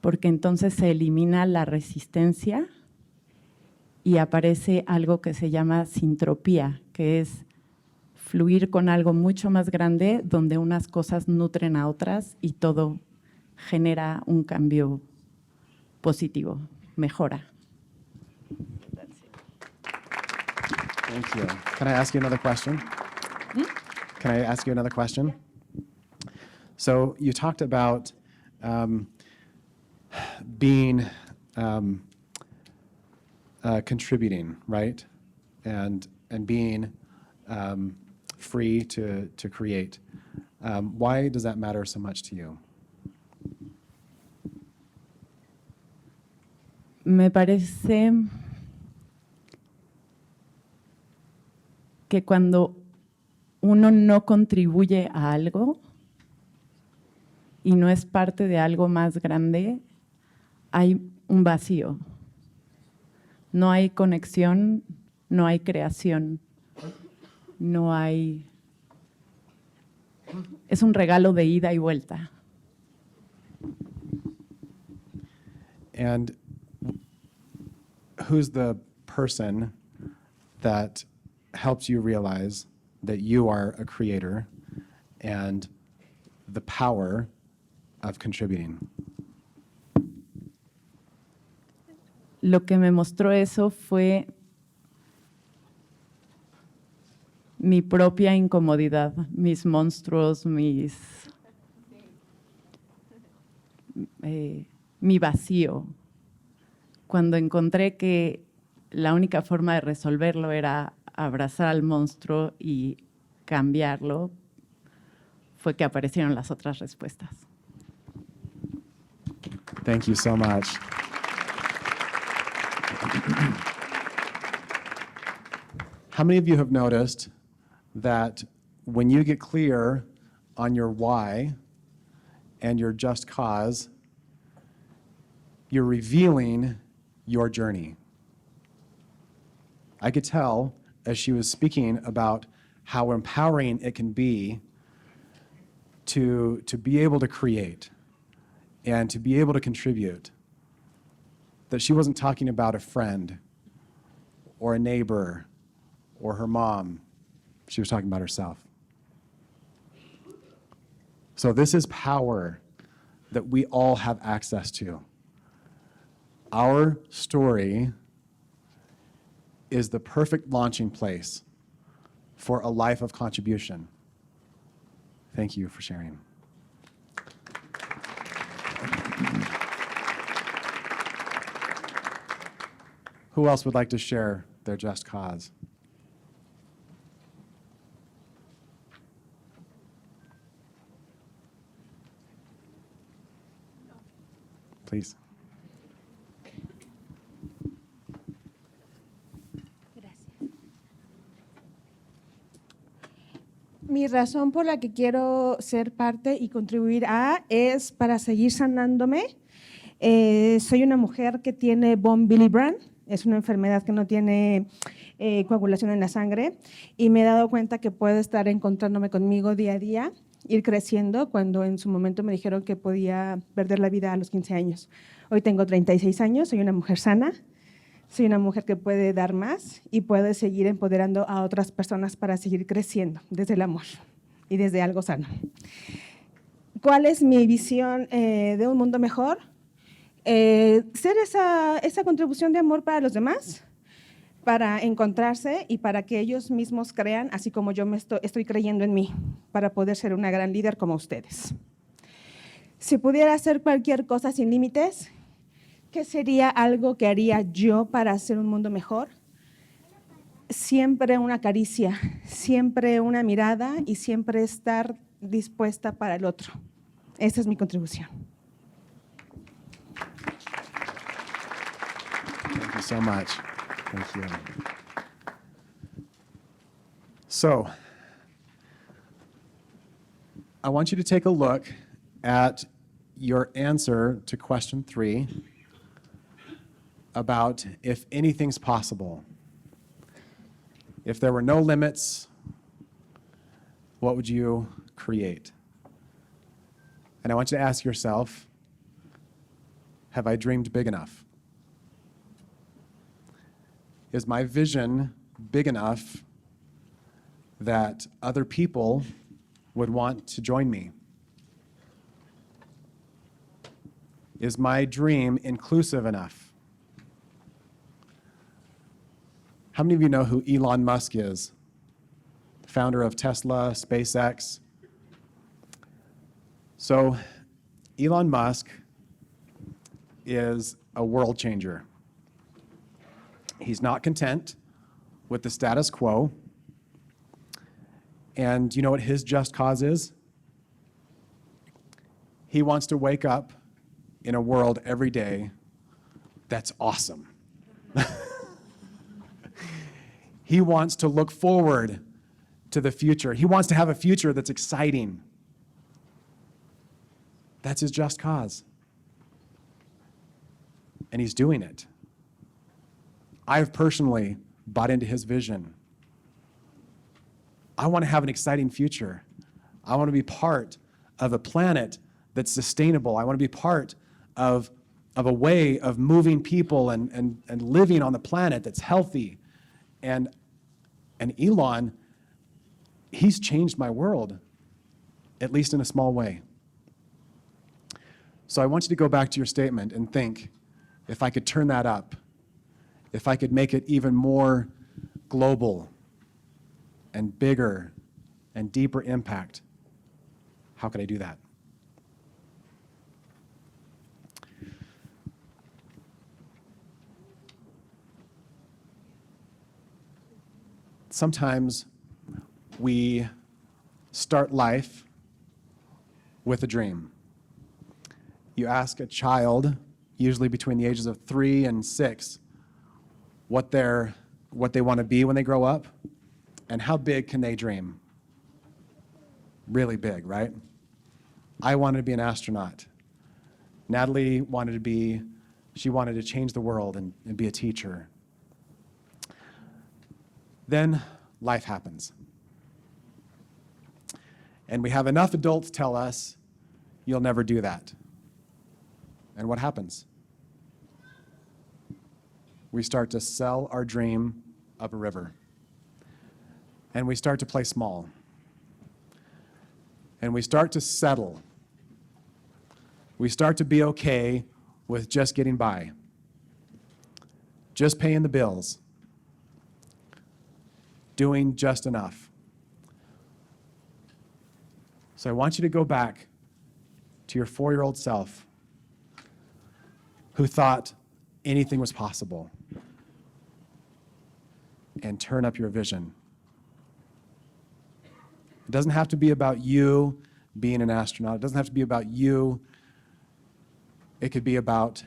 porque entonces se elimina la resistencia y aparece algo que se llama sintropía, que es fluir con algo mucho más grande donde unas cosas nutren a otras y todo genera un cambio positivo, mejora. Thank you. Can I ask you another question? Can I ask you another question? So you talked about being contributing, right? And being free to create. Why does that matter so much to you? Me parece que cuando uno no contribuye a algo y no es parte de algo más grande, hay un vacío. No hay conexión, no hay creación, no hay... Es un regalo de ida y vuelta. And who's the person that helps you realize that you are a creator and the power of contributing? Lo que me mostró eso fue mi propia incomodidad, mis monstruos, mi vacío. Cuando encontré que la única forma de resolverlo era abrazar al monstruo y cambiarlo, fue que aparecieron las otras respuestas. Thank you so much. How many of you have noticed that when you get clear on your why and your just cause, you're revealing your journey? I could tell as she was speaking about how empowering it can be to be able to create and to be able to contribute, that she wasn't talking about a friend or a neighbor or her mom. She was talking about herself. So this is power that we all have access to. Our story is the perfect launching place for a life of contribution. Thank you for sharing. Who else would like to share their just cause? please. Mi razón por la que quiero ser parte y contribuir es para seguir sanándome. Soy una mujer que tiene von Willebrand, es una enfermedad que no tiene coagulación en la sangre, y me he dado cuenta que puedo estar encontrándome conmigo día a día, ir creciendo, cuando en su momento me dijeron que podía perder la vida a los 15 años. Hoy tengo 36 años, soy una mujer sana, soy una mujer que puede dar más y puede seguir empoderando a otras personas para seguir creciendo desde el amor y desde algo sano. ¿Cuál es mi visión de un mundo mejor? Ser esa contribución de amor para los demás, para encontrarse y para que ellos mismos crean, así como yo estoy creyendo en mí, para poder ser una gran líder como ustedes. Si pudiera hacer cualquier cosa sin límites, ¿qué sería algo que haría yo para hacer un mundo mejor? Siempre una caricia, siempre una mirada y siempre estar dispuesta para el otro. Esa es mi contribución. Thank you so much. Thank you. So, I want you to take a look at your answer to question 3 about if anything's possible. If there were no limits, what would you create? And I want you to ask yourself, have I dreamed big enough? Is my vision big enough that other people would want to join me? Is my dream inclusive enough? How many of you know who Elon Musk is? Founder of Tesla, SpaceX. So, Elon Musk is a world changer. He's not content with the status quo. And do you know what his just cause is? He wants to wake up in a world every day that's awesome. He wants to look forward to the future. He wants to have a future that's exciting. That's his just cause. And he's doing it. I've personally bought into his vision. I want to have an exciting future. I want to be part of a planet that's sustainable. I want to be part of a way of moving people and living on the planet that's healthy. And Elon, he's changed my world, at least in a small way. So I want you to go back to your statement and think, if I could turn that up, if I could make it even more global and bigger and deeper impact, how could I do that? Sometimes we start life with a dream. You ask a child, usually between the ages of 3 and 6, what they want to be when they grow up, and how big can they dream? Really big, right? I wanted to be an astronaut. Natalie wanted to change the world and be a teacher. Then life happens. And we have enough adults tell us, you'll never do that. And what happens? We start to sell our dream up a river. And we start to play small. And we start to settle. We start to be okay with just getting by, just paying the bills, doing just enough. So I want you to go back to your 4-year-old self who thought anything was possible and turn up your vision. It doesn't have to be about you being an astronaut. It doesn't have to be about you It could be about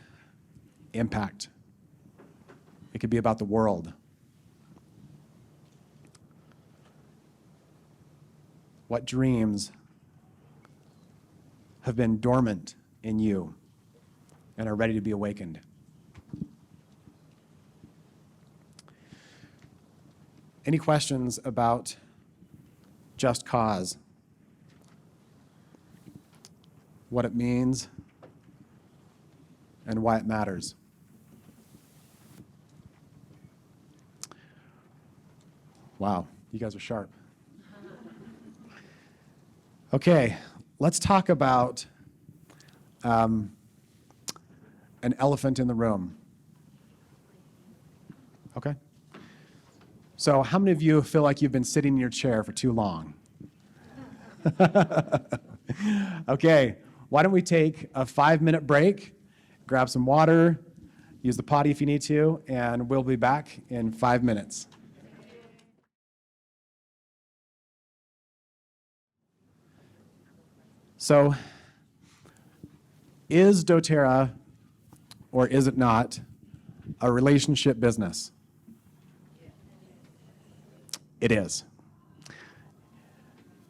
impact. It could be about the world. What dreams have been dormant in you and are ready to be awakened? Any questions about just cause? What it means and why it matters? Wow, you guys are sharp. Okay, let's talk about an elephant in the room. Okay? So how many of you feel like you've been sitting in your chair for too long? Okay, why don't we take a 5-minute break, grab some water, use the potty if you need to, and we'll be back in 5 minutes. So, is Doterra, or is it not, a relationship business? It is.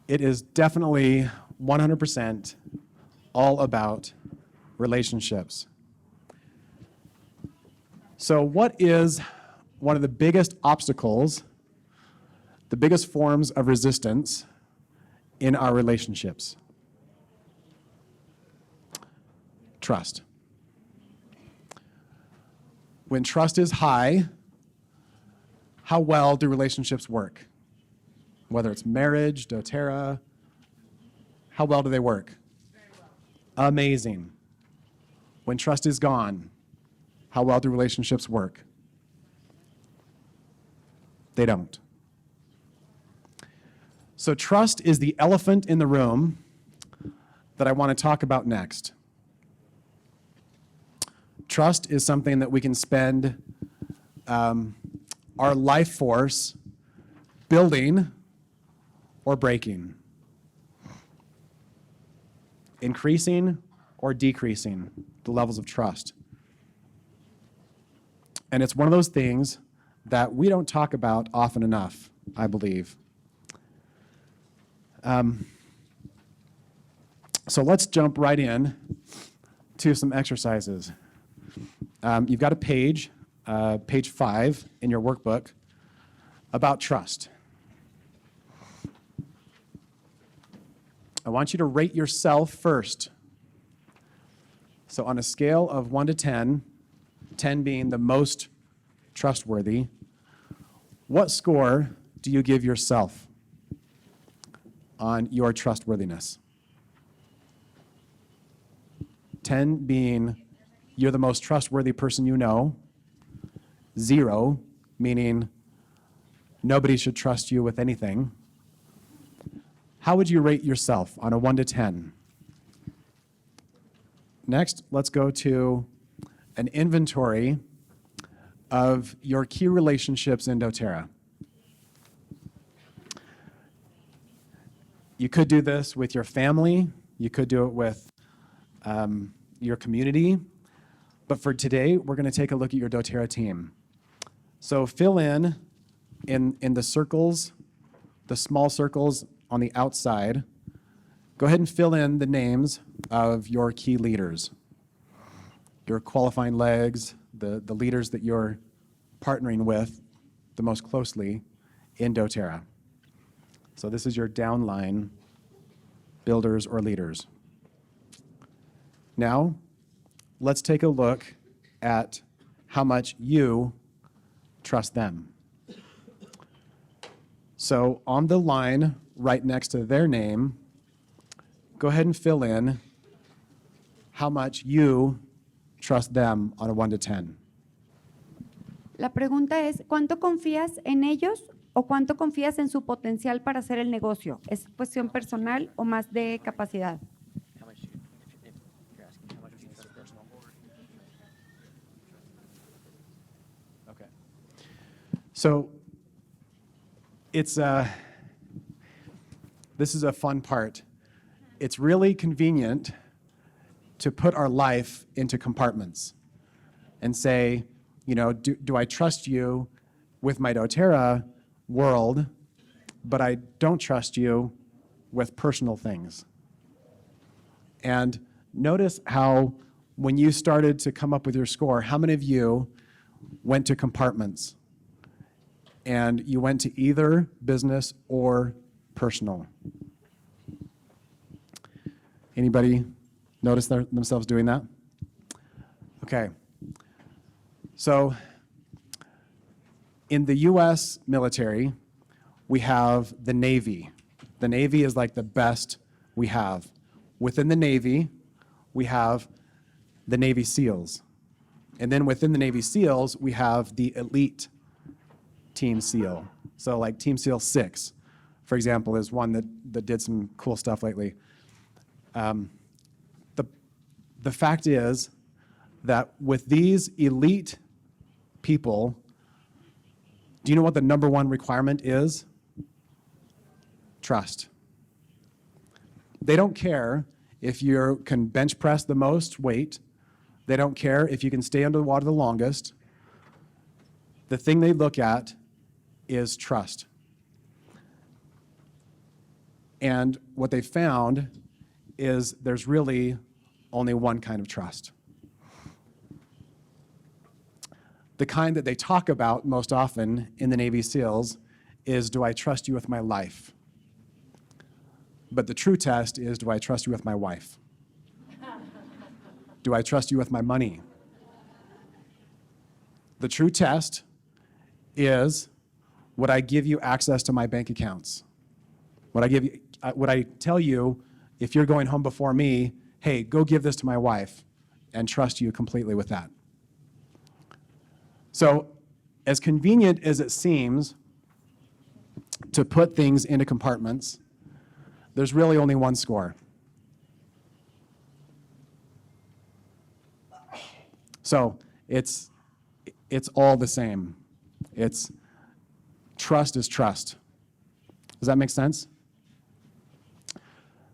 It is definitely 100% all about relationships. So what is one of the biggest obstacles, the biggest forms of resistance in our relationships? Trust. When trust is high, how well do relationships work? Whether it's marriage, Doterra, how well do they work? Amazing. When trust is gone, how well do relationships work? They don't. So trust is the elephant in the room that I want to talk about next. Trust is something that we can spend our life force building or breaking, increasing or decreasing the levels of trust. And it's one of those things that we don't talk about often enough, I believe. So let's jump right in to some exercises. You've got a page, page 5 in your workbook, about trust. I want you to rate yourself first. So on a scale of 1 to 10, 10 being the most trustworthy, what score do you give yourself on your trustworthiness? 10 being you're the most trustworthy person you know. 0 meaning nobody should trust you with anything. How would you rate yourself on a 1 to 10? Next, let's go to an inventory of your key relationships in Doterra. You could do this with your family. You could do it with your community. But for today, we're going to take a look at your Doterra team. So fill in the circles, the small circles on the outside. Go ahead and fill in the names of your key leaders, your qualifying legs, the leaders that you're partnering with the most closely in Doterra. So this is your downline builders or leaders. Now, let's take a look at how much you trust them. So on the line right next to their name, go ahead and fill in how much you trust them on a 1 to 10. La pregunta es, ¿cuánto confías en ellos o cuánto confías en su potencial para hacer el negocio? ¿Es cuestión personal o más de capacidad? Okay. So this is a fun part. It's really convenient to put our life into compartments and say, do I trust you with my Doterra world, but I don't trust you with personal things. And notice how when you started to come up with your score, how many of you went to compartments? And you went to either business or personal. Anybody notice themselves doing that? Okay. So in the US military, we have the Navy. The Navy is like the best we have. Within the Navy, we have the Navy SEALs. And then within the Navy SEALs, we have the elite Team SEAL. So like Team SEAL 6, for example, is one that did some cool stuff lately. The fact is that with these elite people, do you know what the number one requirement is? Trust. They don't care if you can bench press the most weight. They don't care if you can stay under the water the longest. The thing they look at is trust. And what they found is there's really only one kind of trust. The kind that they talk about most often in the Navy SEALs is, do I trust you with my life? But the true test is, do I trust you with my wife? Do I trust you with my money? The true test is, would I give you access to my bank accounts? Would I tell you, if you're going home before me, hey, go give this to my wife, and trust you completely with that? So, as convenient as it seems to put things into compartments, there's really only one score. So, it's all the same. Trust is trust. Does that make sense?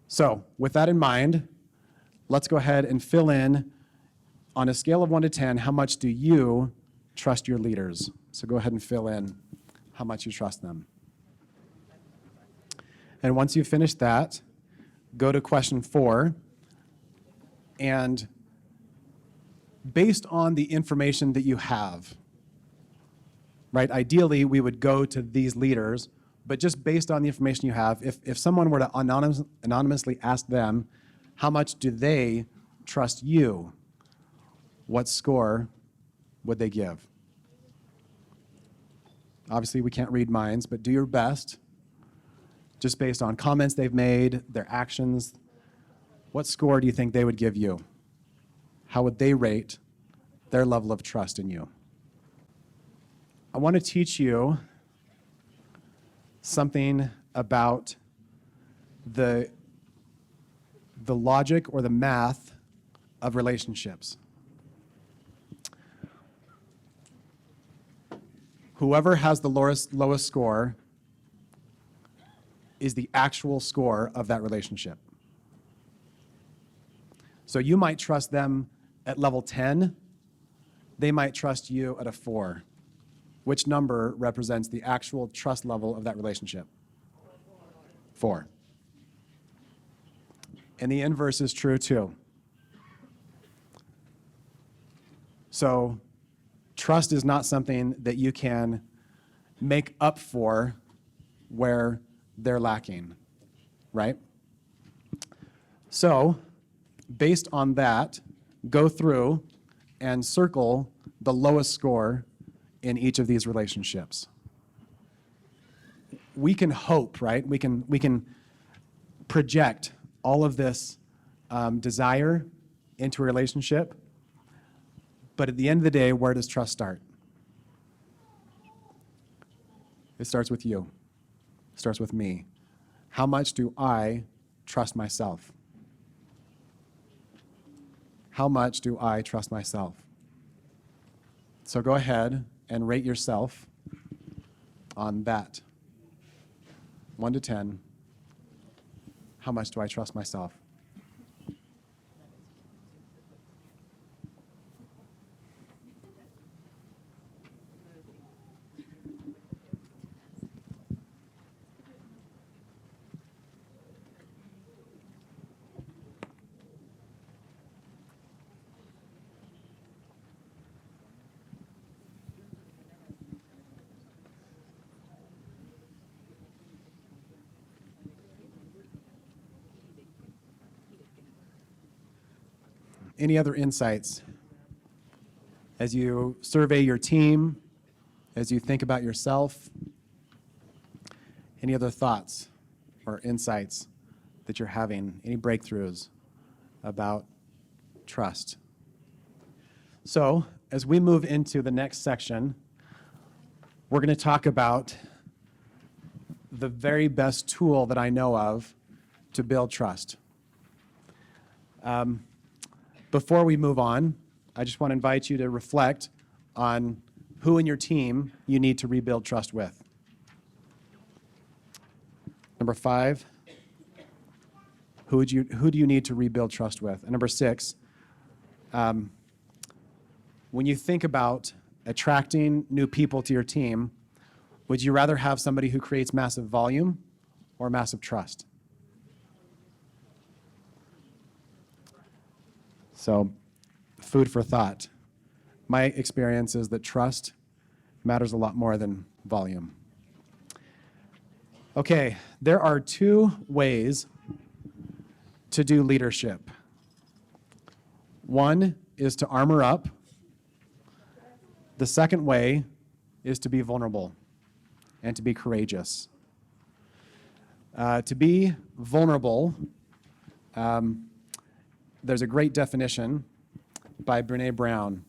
So, with that in mind, let's go ahead and fill in, on a scale of 1 to 10, how much do you trust your leaders? So go ahead and fill in how much you trust them. And once you've finished that, go to question 4, and based on the information that you have, right? Ideally, we would go to these leaders, but just based on the information you have, if someone were to anonymously ask them, how much do they trust you? What score would they give? Obviously, we can't read minds, but do your best, just based on comments they've made, their actions. What score do you think they would give you? How would they rate their level of trust in you? I want to teach you something about the logic or the math of relationships. Whoever has the lowest score is the actual score of that relationship. So you might trust them at level 10. They might trust you at a 4. Which number represents the actual trust level of that relationship? 4. And the inverse is true too. So trust is not something that you can make up for where they're lacking, right? So, based on that, go through and circle the lowest score in each of these relationships. We can hope, right? We can project all of this desire into a relationship, but at the end of the day, where does trust start? It starts with you. It starts with me. How much do I trust myself? How much do I trust myself? So go ahead and rate yourself on that. 1 to 10. How much do I trust myself? any other insights as you survey your team, as you think about yourself? Any other thoughts or insights that you're having? Any breakthroughs about trust? So, as we move into the next section, we're going to talk about the very best tool that I know of to build trust. Before we move on, I just want to invite you to reflect on who in your team you need to rebuild trust with. Number 5, who do you need to rebuild trust with? And number 6, when you think about attracting new people to your team, would you rather have somebody who creates massive volume or massive trust? So, food for thought. My experience is that trust matters a lot more than volume. Okay, there are 2 ways to do leadership. One is to armor up. The second way is to be vulnerable and to be courageous. To be vulnerable, there's a great definition by Brené Brown,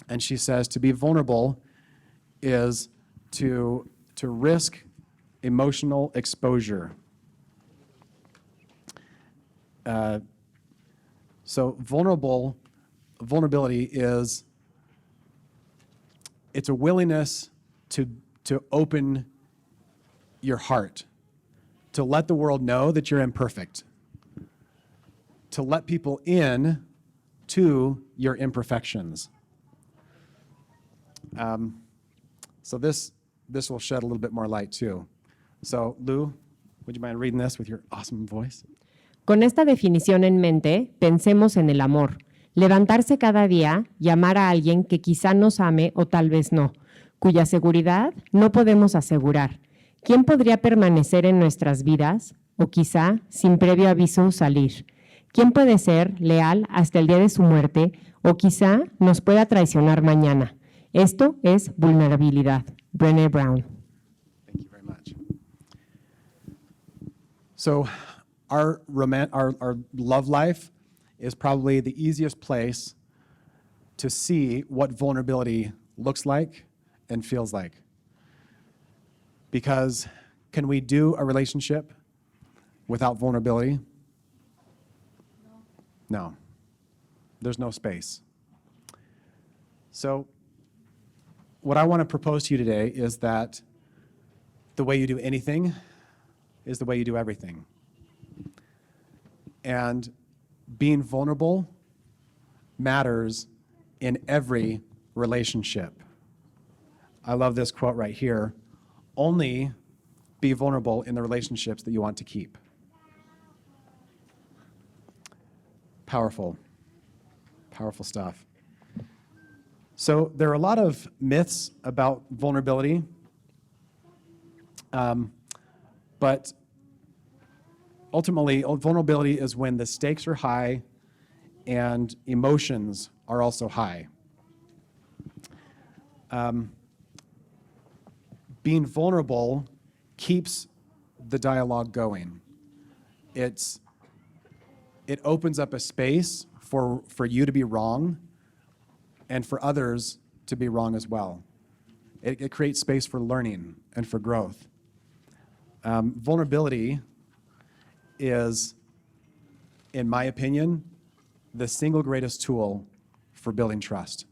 and she says to be vulnerable is to risk emotional exposure. So vulnerability is, it's a willingness to open your heart, to let the world know that you're imperfect, to let people in to your imperfections. So this will shed a little bit more light too. So Lou, would you mind reading this with your awesome voice? Con esta definición en mente, pensemos en el amor. Levantarse cada día y amar a alguien que quizá nos ame o tal vez no, cuya seguridad no podemos asegurar. ¿Quién podría permanecer en nuestras vidas o quizá, sin previo aviso, salir? ¿Quién puede ser leal hasta el día de su muerte o quizá nos pueda traicionar mañana? Esto es vulnerabilidad. Brené Brown. Thank you very much. So our love life is probably the easiest place to see what vulnerability looks like and feels like. Because can we do a relationship without vulnerability? No. There's no space. So what I want to propose to you today is that the way you do anything is the way you do everything. And being vulnerable matters in every relationship. I love this quote right here. Only be vulnerable in the relationships that you want to keep. Powerful. Powerful stuff. So there are a lot of myths about vulnerability, but ultimately, vulnerability is when the stakes are high and emotions are also high. Being vulnerable keeps the dialogue going. It opens up a space for you to be wrong and for others to be wrong as well. It creates space for learning and for growth. Vulnerability is, in my opinion, the single greatest tool for building trust.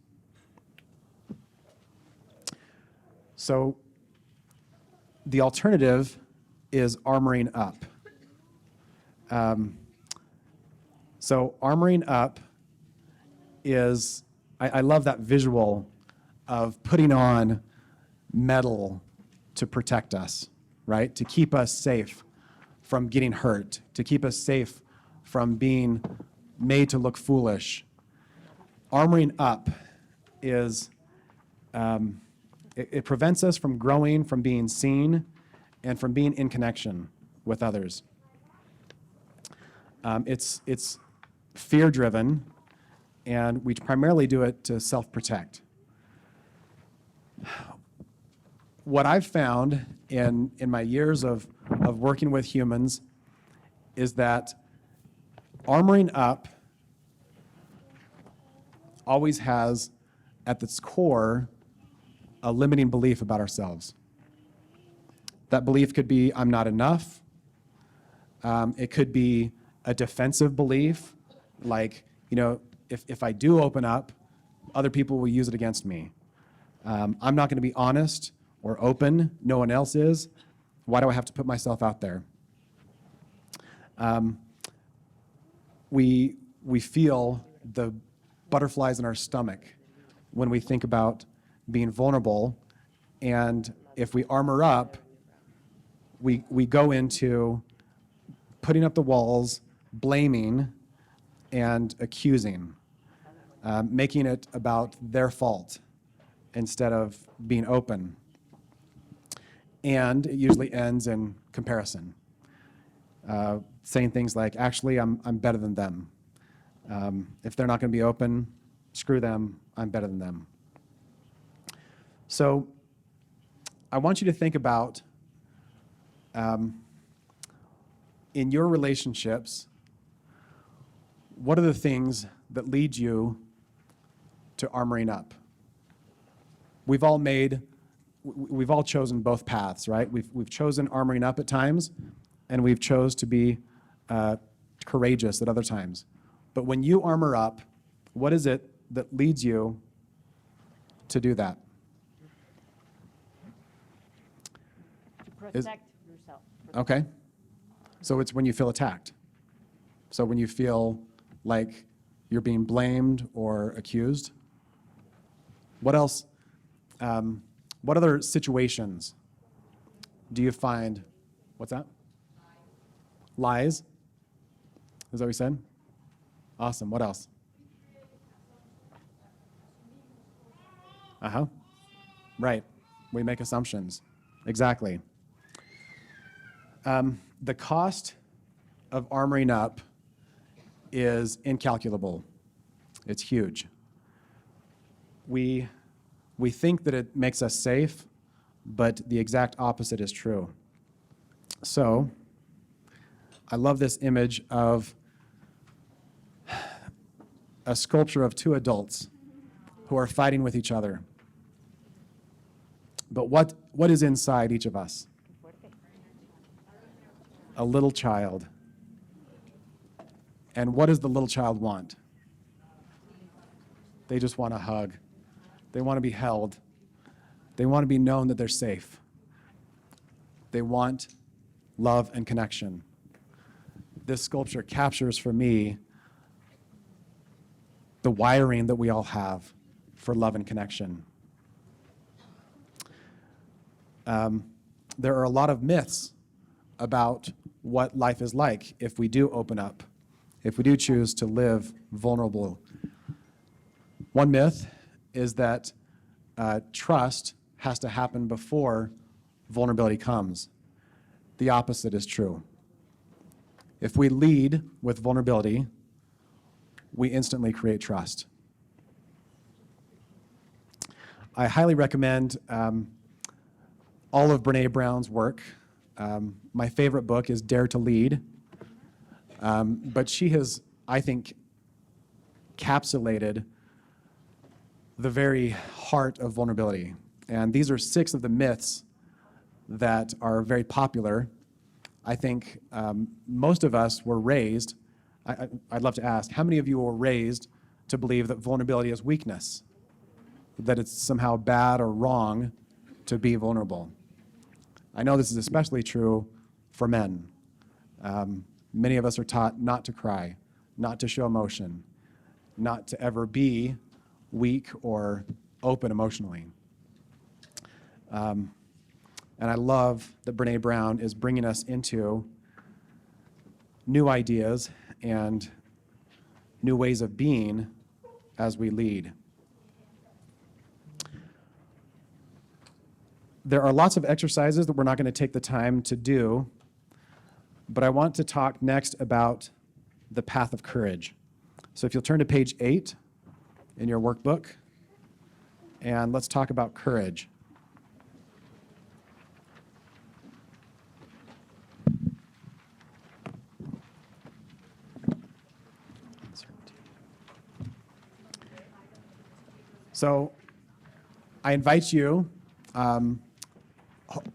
So the alternative is armoring up. So armoring up is, I love that visual of putting on metal to protect us, right? To keep us safe from getting hurt, to keep us safe from being made to look foolish. Armoring up is, it prevents us from growing, from being seen, and from being in connection with others. It's fear-driven and we primarily do it to self-protect. What I've found in my years of working with humans is that armoring up always has at its core a limiting belief about ourselves. That belief could be, I'm not enough. It could be a defensive belief, like, if I do open up, other people will use it against me. I'm not going to be honest or open. No one else is. Why do I have to put myself out there? We feel the butterflies in our stomach when we think about being vulnerable, and if we armor up, we go into putting up the walls, blaming, and accusing, making it about their fault instead of being open. And it usually ends in comparison, saying things like, actually, I'm better than them. If they're not going to be open, screw them, I'm better than them. So I want you to think about, in your relationships, what are the things that lead you to armoring up? We've all chosen both paths, right? We've chosen armoring up at times, and we've chose to be courageous at other times. But when you armor up, what is it that leads you to do that? To protect yourself. Okay. So it's when you feel attacked. So when you feel like you're being blamed or accused. What else? What other situations do you find? What's that? Lies. Is that what you said? Awesome. What else? Uh-huh. Right. We make assumptions. Exactly. The cost of armoring up is incalculable. It's huge. We think that it makes us safe, but the exact opposite is true. So, I love this image of a sculpture of two adults who are fighting with each other. But what is inside each of us? A little child. And what does the little child want? They just want a hug. They want to be held. They want to be known that they're safe. They want love and connection. This sculpture captures for me the wiring that we all have for love and connection. There are a lot of myths about what life is like if we do open up, if we do choose to live vulnerable. One myth is that trust has to happen before vulnerability comes. The opposite is true. If we lead with vulnerability, we instantly create trust. I highly recommend all of Brené Brown's work. My favorite book is Dare to Lead. But she has, I think, encapsulated the very heart of vulnerability. And these are 6 of the myths that are very popular. I think most of us were raised, I'd love to ask, how many of you were raised to believe that vulnerability is weakness? That it's somehow bad or wrong to be vulnerable? I know this is especially true for men. Many of us are taught not to cry, not to show emotion, not to ever be weak or open emotionally. And I love that Brené Brown is bringing us into new ideas and new ways of being as we lead. There are lots of exercises that we're not going to take the time to do, but I want to talk next about the path of courage. So if you'll turn to page 8 in your workbook. And let's talk about courage. So I invite you,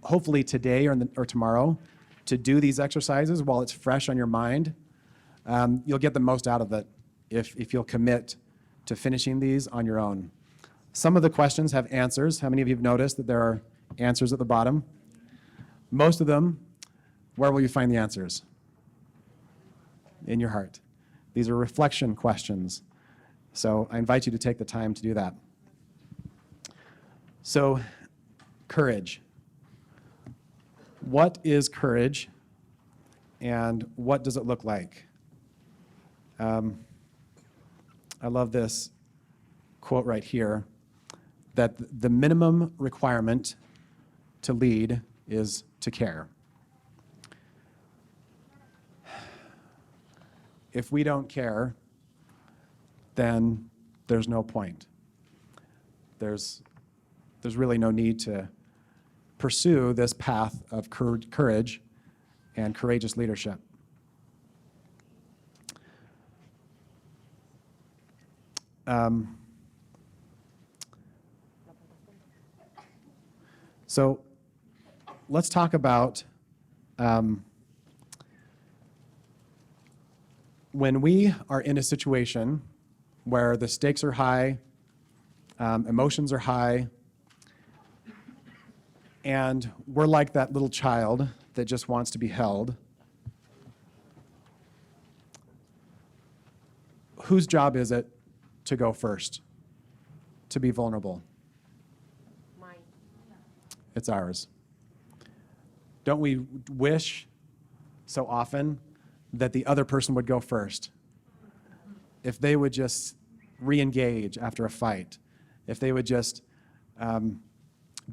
hopefully today or tomorrow, to do these exercises while it's fresh on your mind. You'll get the most out of it if you'll commit to finishing these on your own. Some of the questions have answers. How many of you have noticed that there are answers at the bottom? Most of them, where will you find the answers? In your heart. These are reflection questions. So I invite you to take the time to do that. So, courage. What is courage, and what does it look like? I love this quote right here, that the minimum requirement to lead is to care. If we don't care, then there's no point. There's really no need to pursue this path of courage and courageous leadership. So let's talk about when we are in a situation where the stakes are high, emotions are high, and we're like that little child that just wants to be held. Whose job is it to go first, to be vulnerable? Mine. It's ours. Don't we wish so often that the other person would go first? If they would just re-engage after a fight, if they would just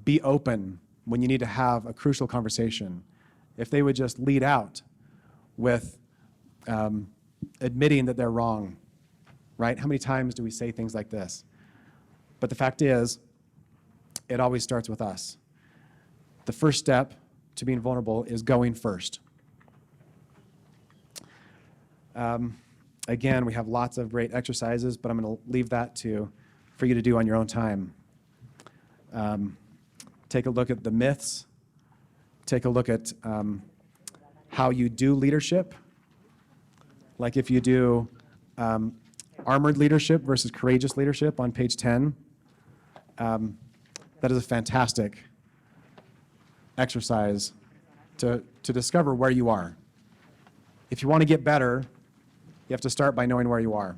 be open when you need to have a crucial conversation, if they would just lead out with admitting that they're wrong, right? How many times do we say things like this? But the fact is, it always starts with us. The first step to being vulnerable is going first. Again, we have lots of great exercises, but I'm going to leave that for you to do on your own time. Take a look at the myths. Take a look at how you do leadership. Like if you do armored leadership versus courageous leadership on page 10. That is a fantastic exercise to discover where you are. If you want to get better, you have to start by knowing where you are.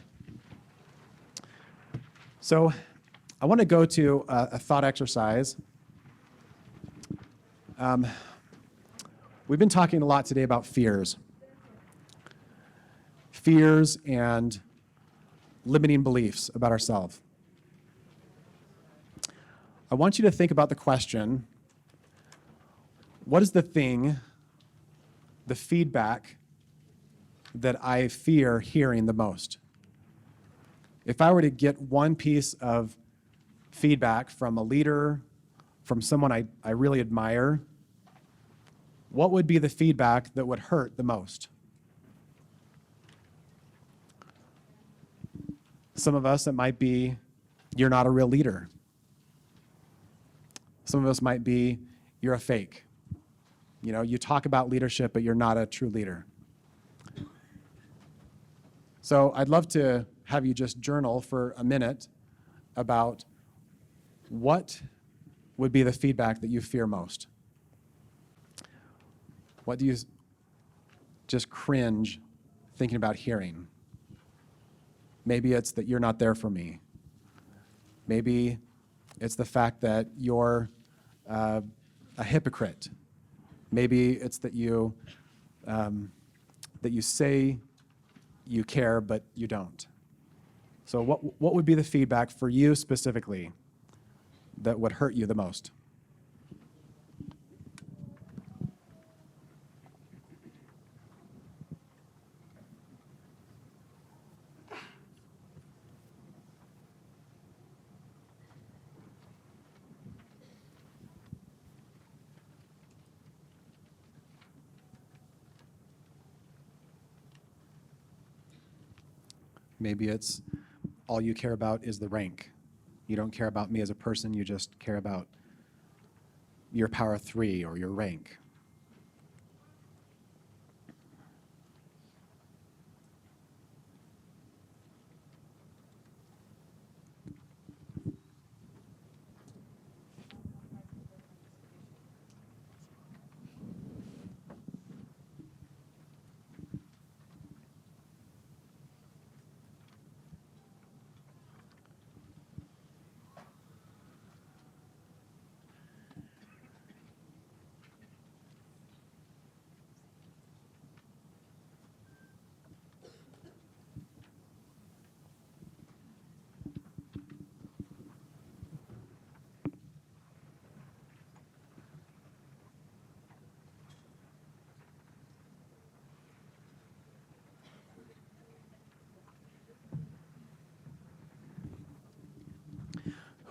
So I want to go to a thought exercise. We've been talking a lot today about fears. Fears and limiting beliefs about ourselves. I want you to think about the question, what is the thing, the feedback that I fear hearing the most? If I were to get one piece of feedback from a leader, from someone I really admire, what would be the feedback that would hurt the most? Some of us, it might be, you're not a real leader. Some of us might be, you're a fake. You know, you talk about leadership, but you're not a true leader. So I'd love to have you just journal for a minute about what would be the feedback that you fear most. What do you just cringe thinking about hearing? Maybe it's that you're not there for me. Maybe it's the fact that you're a hypocrite. Maybe it's that you say you care, but you don't. So what would be the feedback for you specifically that would hurt you the most? Maybe it's all you care about is the rank. You don't care about me as a person, you just care about your power 3 or your rank.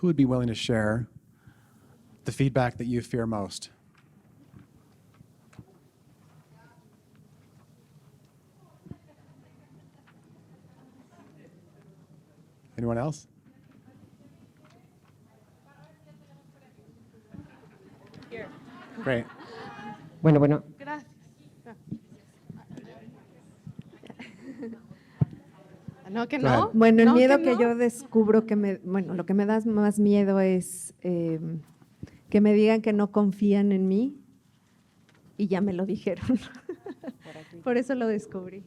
Who would be willing to share the feedback that you fear most? Anyone else? Great. Bueno. Gracias. No, que Go ahead. no. Bueno, el No, miedo que que no. yo descubro bueno, lo que me da más miedo es que me digan que no confían en mí y ya me lo dijeron. Por eso lo descubrí.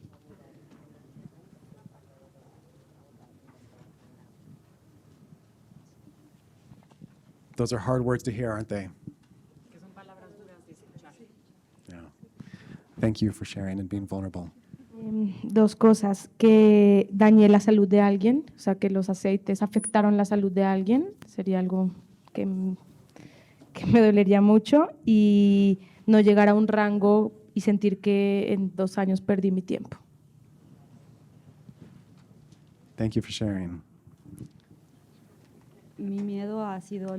Those are hard words to hear, aren't they? Yeah. Thank you for sharing and being vulnerable. Dos cosas, que dañé la salud de alguien, o sea, que los aceites afectaron la salud de alguien, sería algo que me dolería mucho, y no llegar a un rango y sentir que en 2 años perdí mi tiempo. Thank you for sharing. Mi miedo ha sido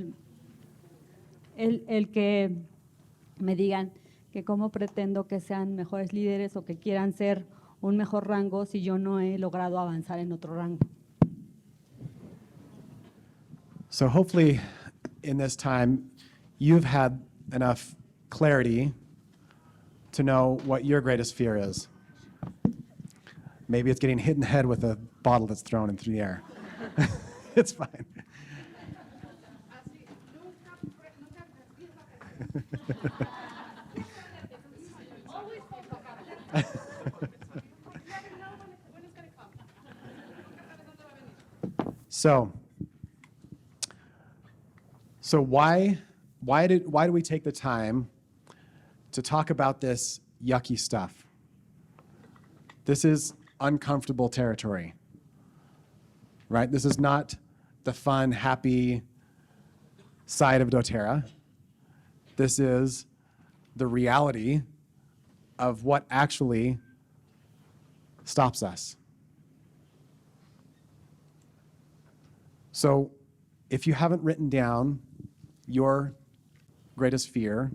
el que me digan que cómo pretendo que sean mejores líderes o que quieran ser un mejor rango si yo no he logrado avanzar en otro rango. So hopefully in this time, you've had enough clarity to know what your greatest fear is. Maybe it's getting hit in the head with a bottle that's thrown into the air. It's fine. So why do we take the time to talk about this yucky stuff? This is uncomfortable territory, right? This is not the fun, happy side of Doterra. This is the reality of what actually stops us. So if you haven't written down your greatest fear,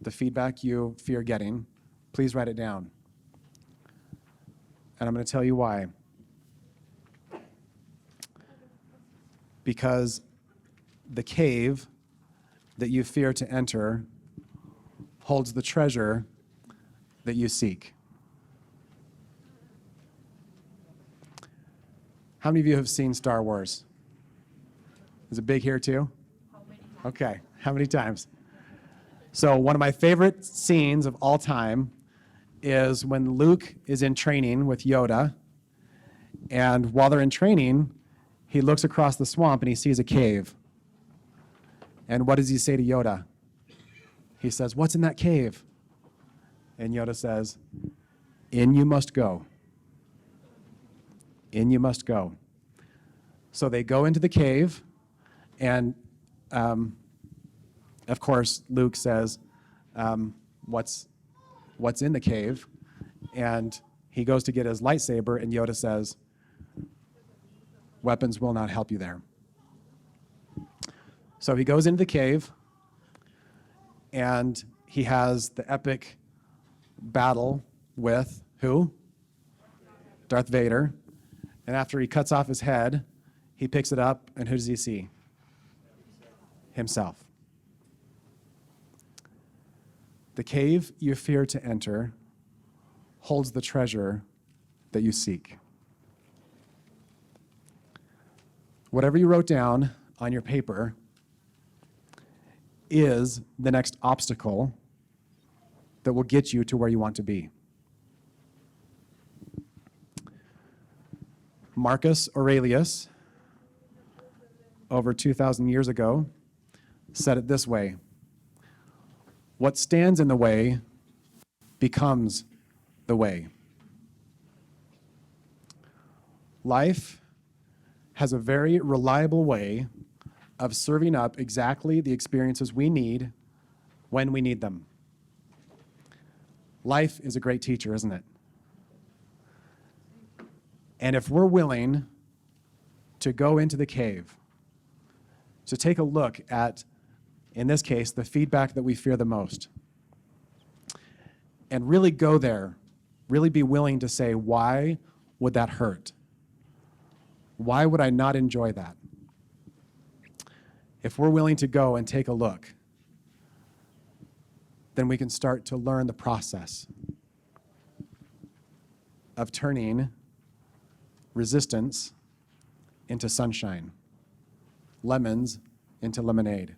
the feedback you fear getting, please write it down. And I'm going to tell you why. Because the cave that you fear to enter holds the treasure that you seek. How many of you have seen Star Wars? Is it big here too? Okay, how many times? So one of my favorite scenes of all time is when Luke is in training with Yoda, and while they're in training, he looks across the swamp and he sees a cave. And what does he say to Yoda? He says, "What's in that cave?" And Yoda says, "In you must go. In you must go." So they go into the cave, and of course, Luke says, what's in the cave? And he goes to get his lightsaber, and Yoda says, "Weapons will not help you there." So he goes into the cave, and he has the epic battle with who? Darth Vader. And after he cuts off his head, he picks it up, and who does he see? Himself. The cave you fear to enter holds the treasure that you seek. Whatever you wrote down on your paper is the next obstacle that will get you to where you want to be. Marcus Aurelius, over 2,000 years ago, said it this way: what stands in the way becomes the way. Life has a very reliable way of serving up exactly the experiences we need when we need them. Life is a great teacher, isn't it? And if we're willing to go into the cave, to take a look at, in this case, the feedback that we fear the most, and really go there, really be willing to say, why would that hurt? Why would I not enjoy that? If we're willing to go and take a look, then we can start to learn the process of turning resistance into sunshine, lemons into lemonade.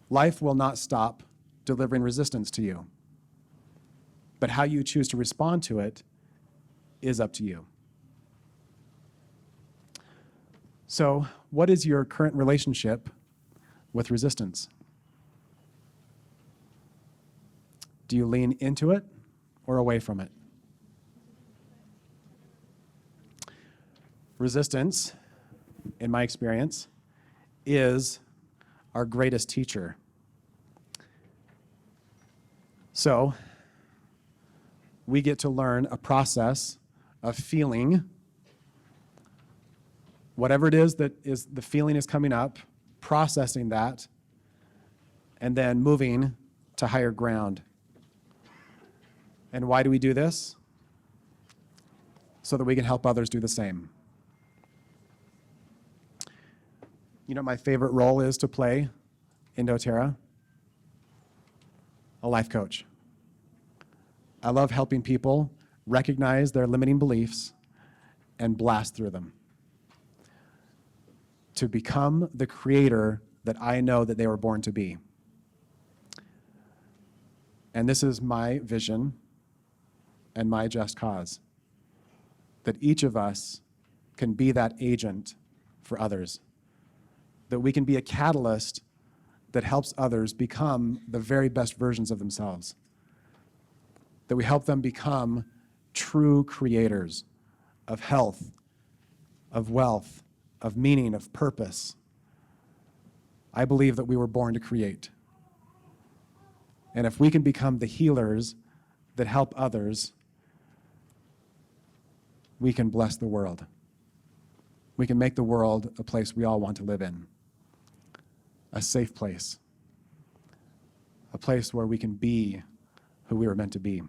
Life will not stop delivering resistance to you, but how you choose to respond to it is up to you. So, what is your current relationship with resistance? Do you lean into it or away from it? Resistance, in my experience, is our greatest teacher. So, we get to learn a process of feeling whatever it is that is the feeling is coming up, processing that, and then moving to higher ground. And why do we do this? So that we can help others do the same. You know what my favorite role is to play in Doterra? A life coach. I love helping people recognize their limiting beliefs and blast through them to become the creator that I know that they were born to be. And this is my vision and my just cause, that each of us can be that agent for others, that we can be a catalyst that helps others become the very best versions of themselves, that we help them become true creators of health, of wealth, of meaning, of purpose. I believe that we were born to create. And if we can become the healers that help others, we can bless the world. We can make the world a place we all want to live in. A safe place. A place where we can be who we were meant to be.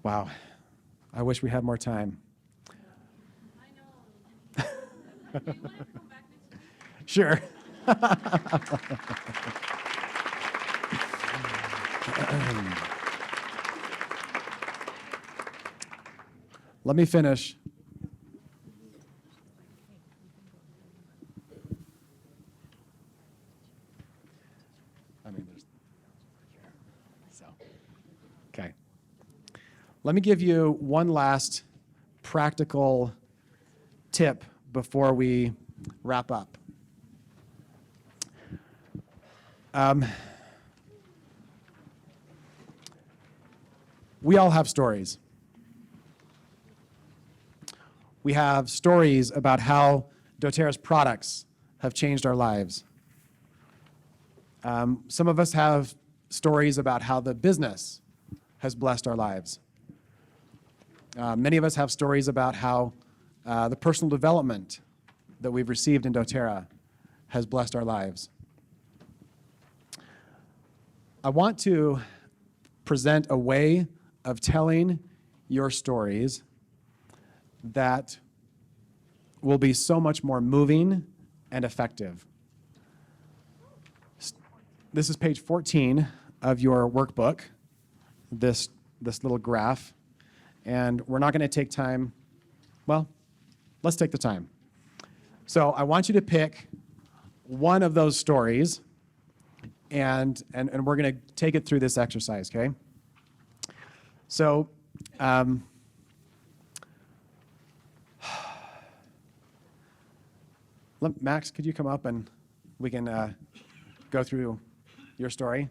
Wow. I wish we had more time. I know. Sure. Let me finish. Okay. Let me give you one last practical tip before we wrap up. We all have stories. We have stories about how Doterra's products have changed our lives. Some of us have stories about how the business has blessed our lives. Many of us have stories about how the personal development that we've received in Doterra has blessed our lives. I want to present a way of telling your stories that will be so much more moving and effective. This is page 14 of your workbook, this little graph. And we're not going to take time. Well, let's take the time. So I want you to pick one of those stories, and we're going to take it through this exercise, okay? So, Max, could you come up and we can go through your story?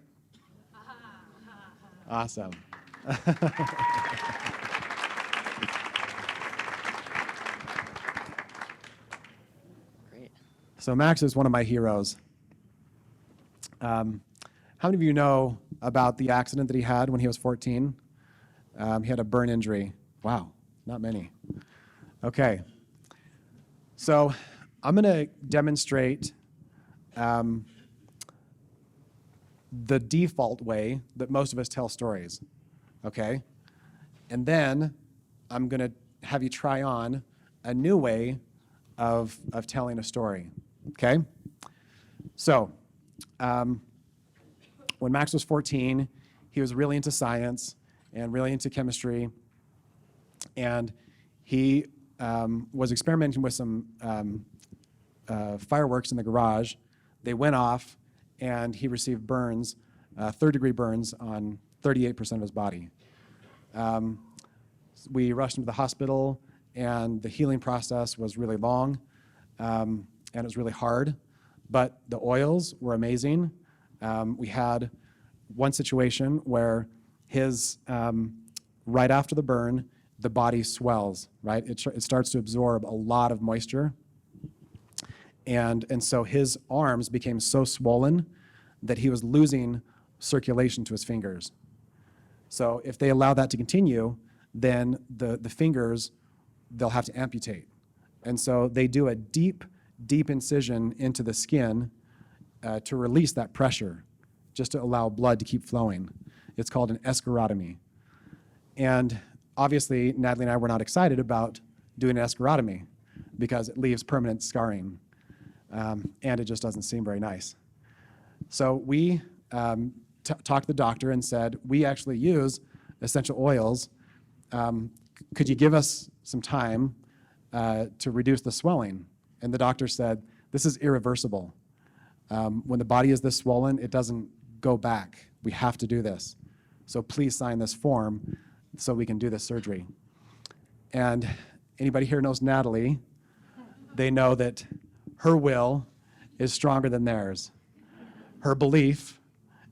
Awesome. Great. So Max is one of my heroes. How many of you know about the accident that he had when he was 14? He had a burn injury. Wow, not many. Okay. So I'm going to demonstrate the default way that most of us tell stories, okay? And then I'm going to have you try on a new way of telling a story, okay? So when Max was 14, he was really into science and really into chemistry, and he was experimenting with some fireworks in the garage. They went off, and he received burns, third-degree burns on 38% of his body. We rushed him to the hospital, and the healing process was really long, and it was really hard, but the oils were amazing. We had one situation where his, right after the burn, the body swells, right? It starts to absorb a lot of moisture. And so his arms became so swollen that he was losing circulation to his fingers. So if they allow that to continue, then the fingers, they'll have to amputate. And so they do a deep, deep incision into the skin to release that pressure, just to allow blood to keep flowing. It's called an escharotomy. And obviously, Natalie and I were not excited about doing an escharotomy because it leaves permanent scarring. And it just doesn't seem very nice. So we talked to the doctor and said, we actually use essential oils. Could you give us some time to reduce the swelling? And the doctor said, this is irreversible. When the body is this swollen, it doesn't go back. We have to do this. So please sign this form so we can do this surgery. And anybody here knows Natalie, they know that her will is stronger than theirs. Her belief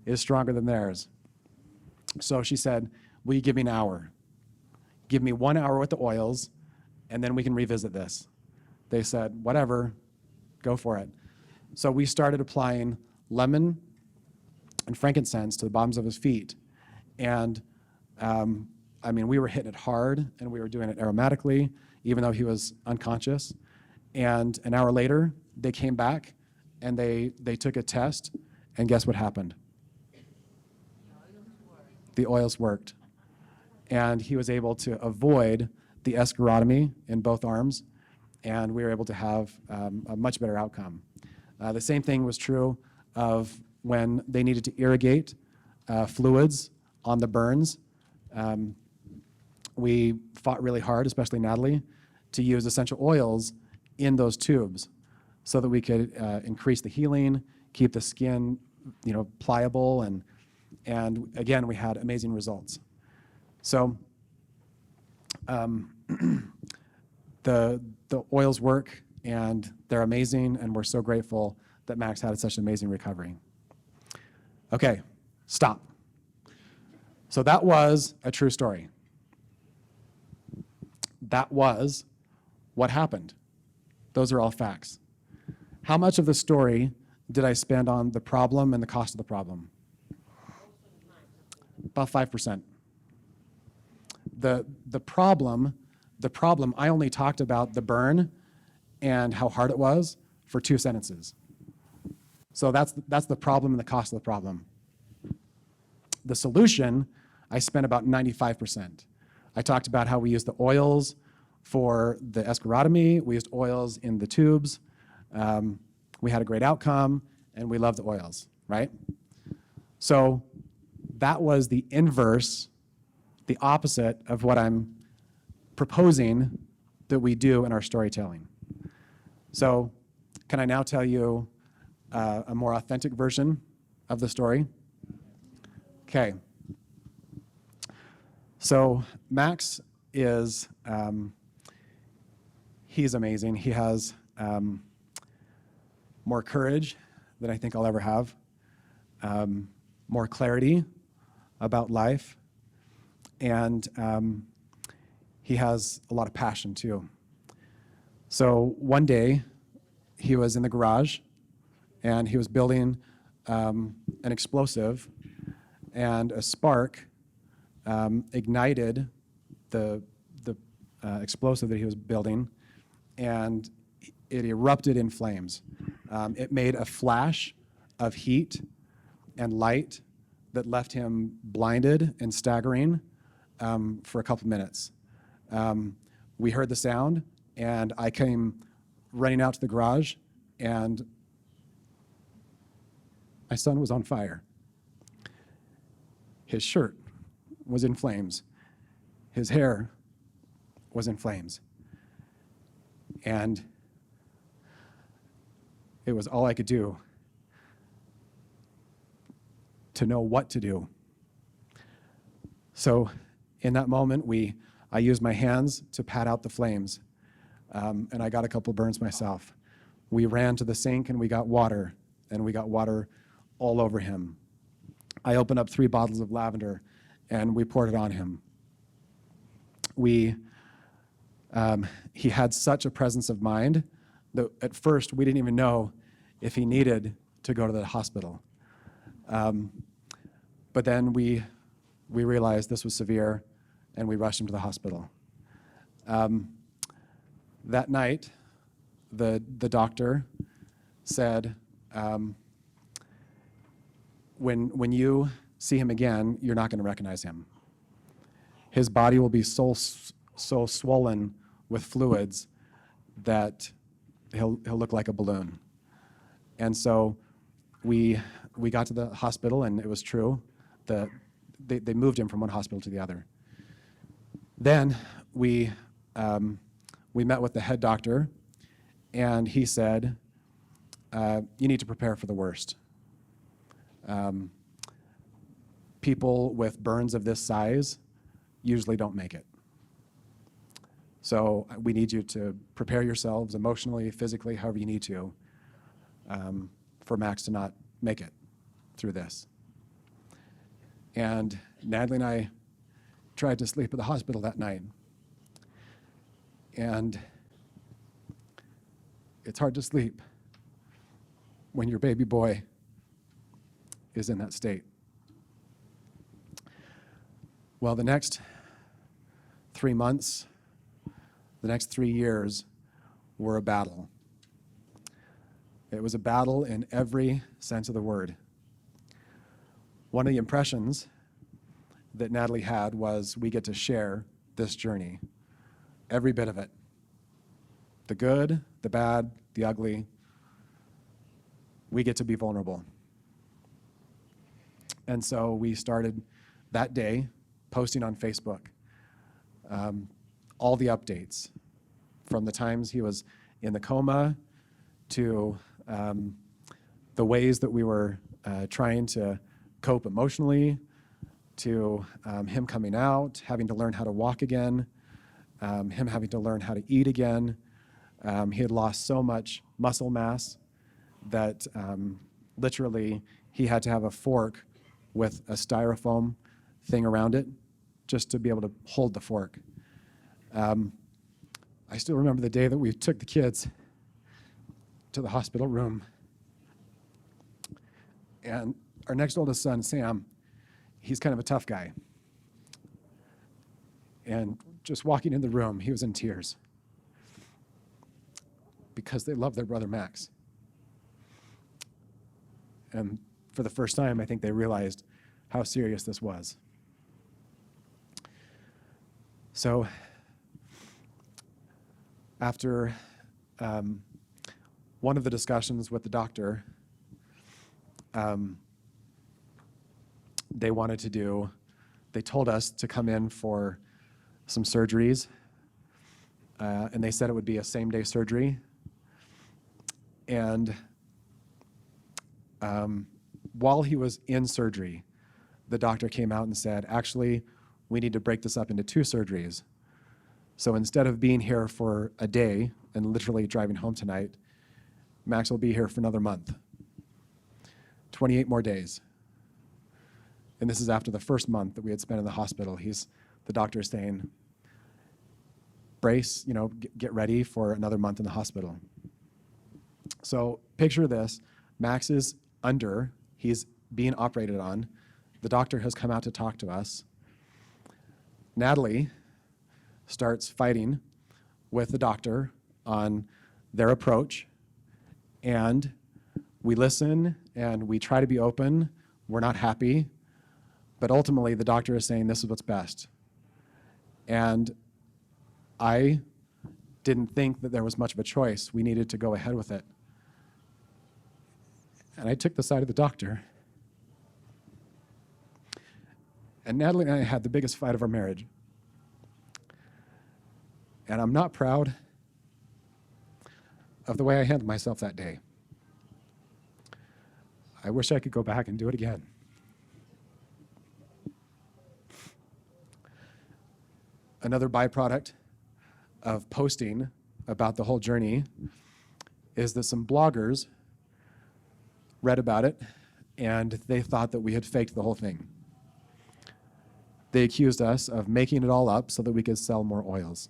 is stronger than theirs. So she said, will you give me an hour? Give me 1 hour with the oils, and then we can revisit this. They said, whatever, go for it. So we started applying lemon and frankincense to the bottoms of his feet. And I mean, we were hitting it hard, and we were doing it aromatically, even though he was unconscious. And an hour later, they came back, and they took a test, and guess what happened? The oils worked. And he was able to avoid the escharotomy in both arms, and we were able to have a much better outcome. The same thing was true of when they needed to irrigate fluids on the burns. We fought really hard, especially Natalie, to use essential oils in those tubes so that we could increase the healing, keep the skin, pliable, and again, we had amazing results. So the oils work, and they're amazing, and we're so grateful that Max had such an amazing recovery. Okay, stop. So that was a true story. That was what happened. Those are all facts. How much of the story did I spend on the problem and the cost of the problem? About 5%. The problem, I only talked about the burn and how hard it was for 2 sentences. So that's the problem and the cost of the problem. The solution, I spent about 95%. I talked about how we used the oils for the escharotomy. We used oils in the tubes. We had a great outcome, and we loved the oils, right? So that was the inverse, the opposite of what I'm proposing that we do in our storytelling. So can I now tell you a more authentic version of the story? Okay. So Max is, he's amazing. He has more courage than I think I'll ever have, more clarity about life, and he has a lot of passion too. So one day, he was in the garage, and he was building an explosive, and a spark ignited the explosive that he was building, and it erupted in flames. It made a flash of heat and light that left him blinded and staggering for a couple minutes. We heard the sound, and I came running out to the garage, and my son was on fire. His shirt was in flames. His hair was in flames. And it was all I could do to know what to do. So in that moment, I used my hands to pat out the flames, and I got a couple burns myself. We ran to the sink, and we got water all over him. I opened up 3 bottles of lavender, and we poured it on him. He had such a presence of mind that at first we didn't even know if he needed to go to the hospital. But then we realized this was severe, and we rushed him to the hospital. That night, the doctor said, when you see him again, you're not going to recognize him. His body will be so swollen with fluids that he'll look like a balloon. And so we got to the hospital, and it was true. They moved him from one hospital to the other. Then we met with the head doctor, and he said, you need to prepare for the worst. People with burns of this size usually don't make it. So we need you to prepare yourselves emotionally, physically, however you need to, for Max to not make it through this. And Natalie and I tried to sleep at the hospital that night. And it's hard to sleep when your baby boy is in that state. Well, the next 3 months, the next 3 years were a battle. It was a battle in every sense of the word. One of the impressions that Natalie had was we get to share this journey, every bit of it. The good, the bad, the ugly. We get to be vulnerable. And so we started that day posting on Facebook all the updates, from the times he was in the coma to the ways that we were trying to cope emotionally, to him coming out, having to learn how to walk again, him having to learn how to eat again. He had lost so much muscle mass that literally he had to have a fork with a styrofoam thing around it just to be able to hold the fork. I still remember the day that we took the kids to the hospital room. And our next oldest son, Sam, he's kind of a tough guy. And just walking in the room, he was in tears because they love their brother Max. And for the first time, I think they realized how serious this was. So after one of the discussions with the doctor, they told us to come in for some surgeries, and they said it would be a same-day surgery. And while he was in surgery, the doctor came out and said, actually, we need to break this up into 2 surgeries. So instead of being here for a day and literally driving home tonight, Max will be here for another month. 28 more days. And this is after the first month that we had spent in the hospital. The doctor is saying, brace, get ready for another month in the hospital. So picture this, Max is he's being operated on. The doctor has come out to talk to us. Natalie starts fighting with the doctor on their approach, and we listen and we try to be open. We're not happy, but ultimately the doctor is saying this is what's best. And I didn't think that there was much of a choice. We needed to go ahead with it. And I took the side of the doctor. And Natalie and I had the biggest fight of our marriage. And I'm not proud of the way I handled myself that day. I wish I could go back and do it again. Another byproduct of posting about the whole journey is that some bloggers read about it and they thought that we had faked the whole thing. They accused us of making it all up so that we could sell more oils.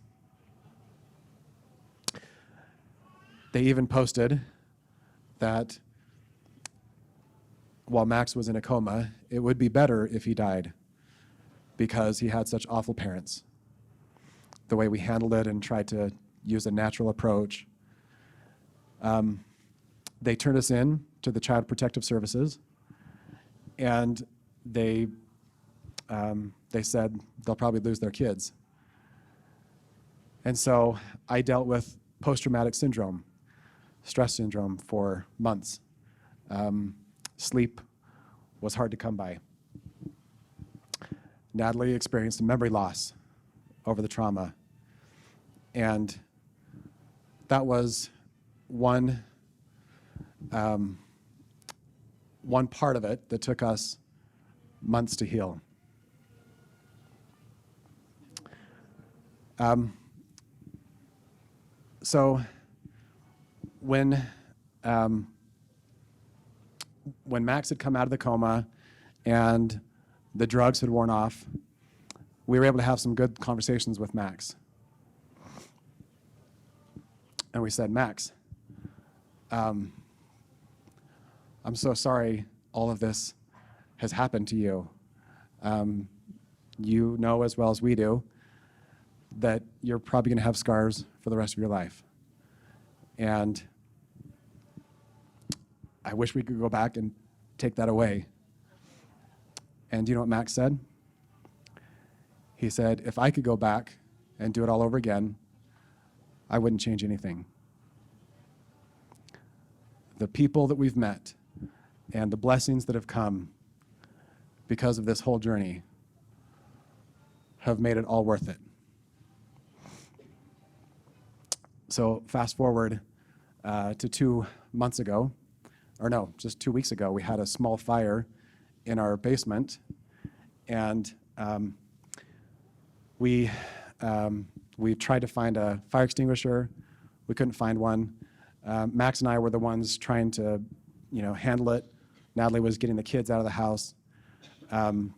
They even posted that while Max was in a coma, it would be better if he died because he had such awful parents. The way we handled it and tried to use a natural approach. They turned us in to the Child Protective Services, and they said they'll probably lose their kids. And so I dealt with post-traumatic syndrome, stress syndrome for months. Sleep was hard to come by. Natalie experienced memory loss over the trauma. And that was one part of it that took us months to heal. So when Max had come out of the coma and the drugs had worn off, we were able to have some good conversations with Max. And we said, Max, I'm so sorry all of this has happened to you. You know as well as we do that you're probably going to have scars for the rest of your life. And I wish we could go back and take that away. And do you know what Max said? He said, if I could go back and do it all over again, I wouldn't change anything. The people that we've met and the blessings that have come because of this whole journey have made it all worth it. So fast forward to 2 months ago, or no, just 2 weeks ago, we had a small fire in our basement, and we tried to find a fire extinguisher. We couldn't find one. Max and I were the ones trying to, handle it. Natalie was getting the kids out of the house. And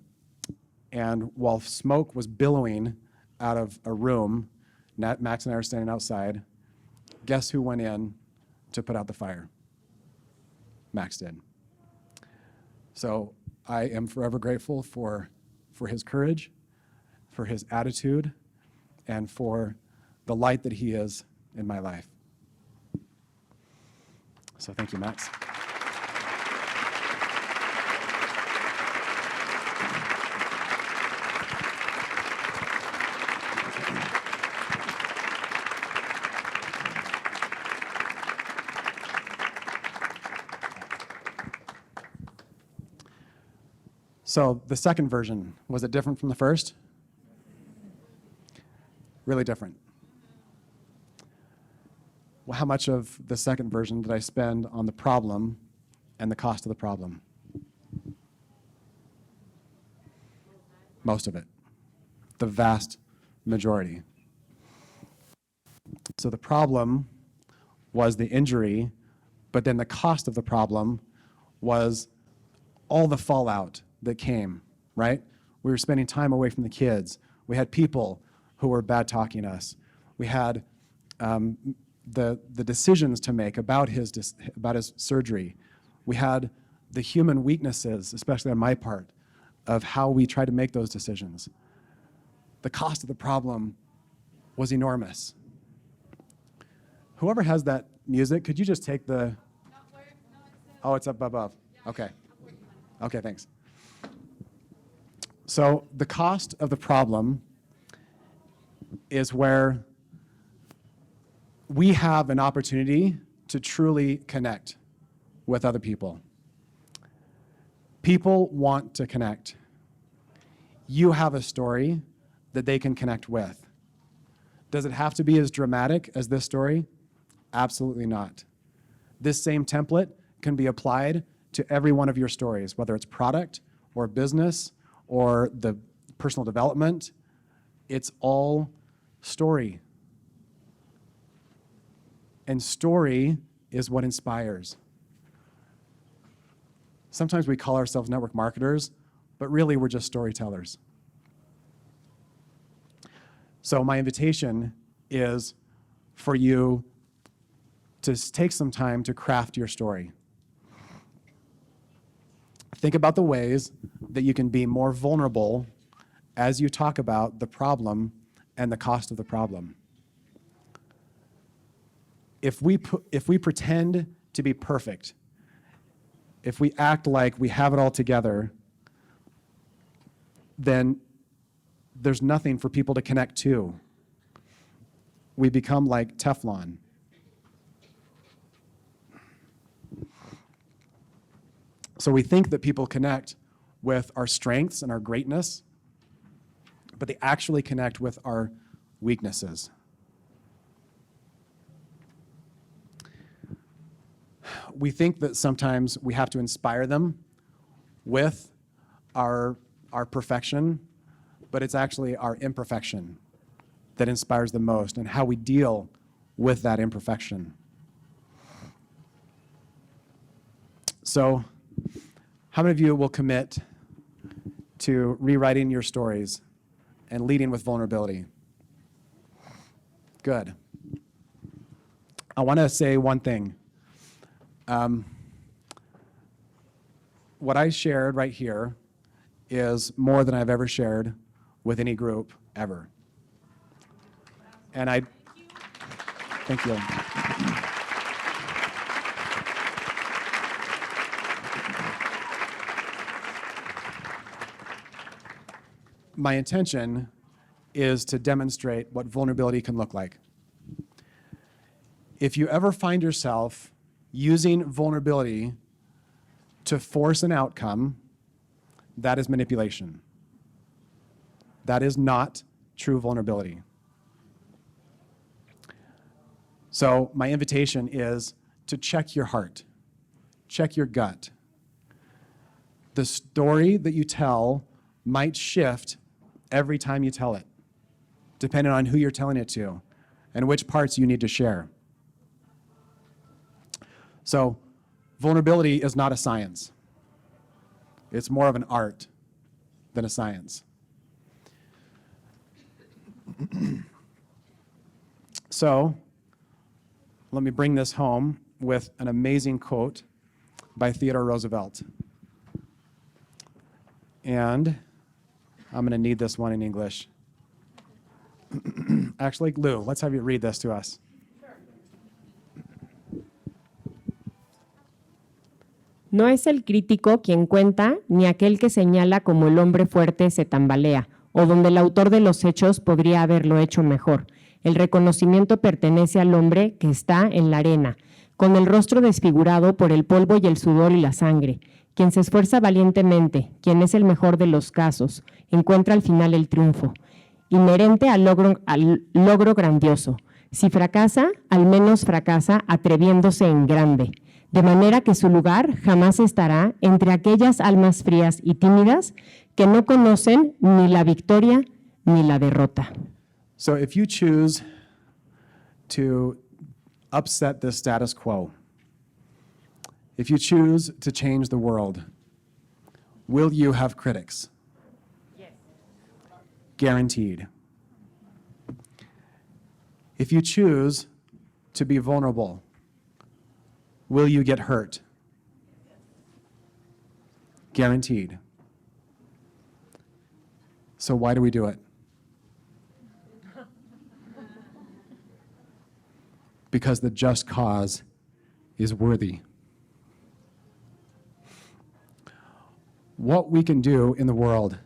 while smoke was billowing out of a room, Max and I were standing outside. Guess who went in to put out the fire? Max did. So I am forever grateful for his courage, for his attitude, and for the light that he is in my life. So thank you, Max. So the second version, was it different from the first? Really different. Well, how much of the second version did I spend on the problem and the cost of the problem? Most of it. The vast majority. So the problem was the injury, but then the cost of the problem was all the fallout that came, right? We were spending time away from the kids. We had people who were bad-talking us. We had the decisions to make about his surgery. We had the human weaknesses, especially on my part, of how we tried to make those decisions. The cost of the problem was enormous. Whoever has that music, could you just take the... Oh, it's up above. Okay. Okay, thanks. So the cost of the problem is where we have an opportunity to truly connect with other people. People want to connect. You have a story that they can connect with. Does it have to be as dramatic as this story? Absolutely not. This same template can be applied to every one of your stories, whether it's product or business or the personal development. It's all story. And story is what inspires. Sometimes we call ourselves network marketers, but really we're just storytellers. So my invitation is for you to take some time to craft your story. Think about the ways that you can be more vulnerable as you talk about the problem and the cost of the problem. If we pretend to be perfect, if we act like we have it all together, then there's nothing for people to connect to. We become like Teflon. So we think that people connect with our strengths and our greatness, but they actually connect with our weaknesses. We think that sometimes we have to inspire them with our perfection, but it's actually our imperfection that inspires the most and how we deal with that imperfection. So, how many of you will commit to rewriting your stories and leading with vulnerability? Good. I want to say one thing. What I shared right here is more than I've ever shared with any group ever. And thank you. My intention is to demonstrate what vulnerability can look like. If you ever find yourself using vulnerability to force an outcome, that is manipulation. That is not true vulnerability. So my invitation is to check your heart, check your gut. The story that you tell might shift every time you tell it, depending on who you're telling it to and which parts you need to share. So vulnerability is not a science. It's more of an art than a science. So let me bring this home with an amazing quote by Theodore Roosevelt. And I'm going to need this one in English. Actually, Lou, let's have you read this to us. No es el crítico quien cuenta, ni aquel que señala como el hombre fuerte se tambalea, o donde el autor de los hechos podría haberlo hecho mejor. El reconocimiento pertenece al hombre que está en la arena, con el rostro desfigurado por el polvo y el sudor y la sangre, Quien se esfuerza valientemente, quien es el mejor de los casos, encuentra al final el triunfo, inherente al logro grandioso. Si fracasa, al menos fracasa atreviéndose en grande, de manera que su lugar jamás estará entre aquellas almas frías y tímidas que no conocen ni la victoria ni la derrota. So if you choose to upset the status quo, if you choose to change the world, will you have critics? Yes. Guaranteed. If you choose to be vulnerable, will you get hurt? Guaranteed. So why do we do it? Because the just cause is worthy. What we can do in the world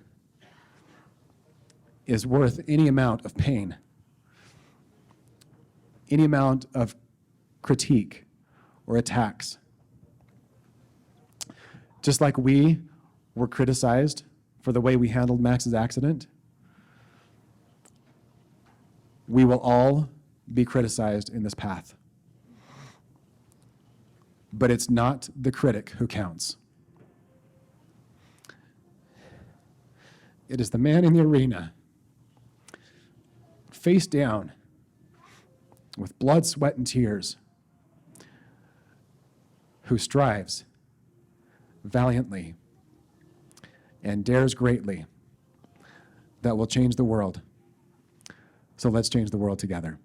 is worth any amount of pain, any amount of critique or attacks. Just like we were criticized for the way we handled Max's accident, we will all be criticized in this path. But it's not the critic who counts. It is the man in the arena, face down, with blood, sweat, and tears, who strives valiantly and dares greatly, that will change the world. So let's change the world together.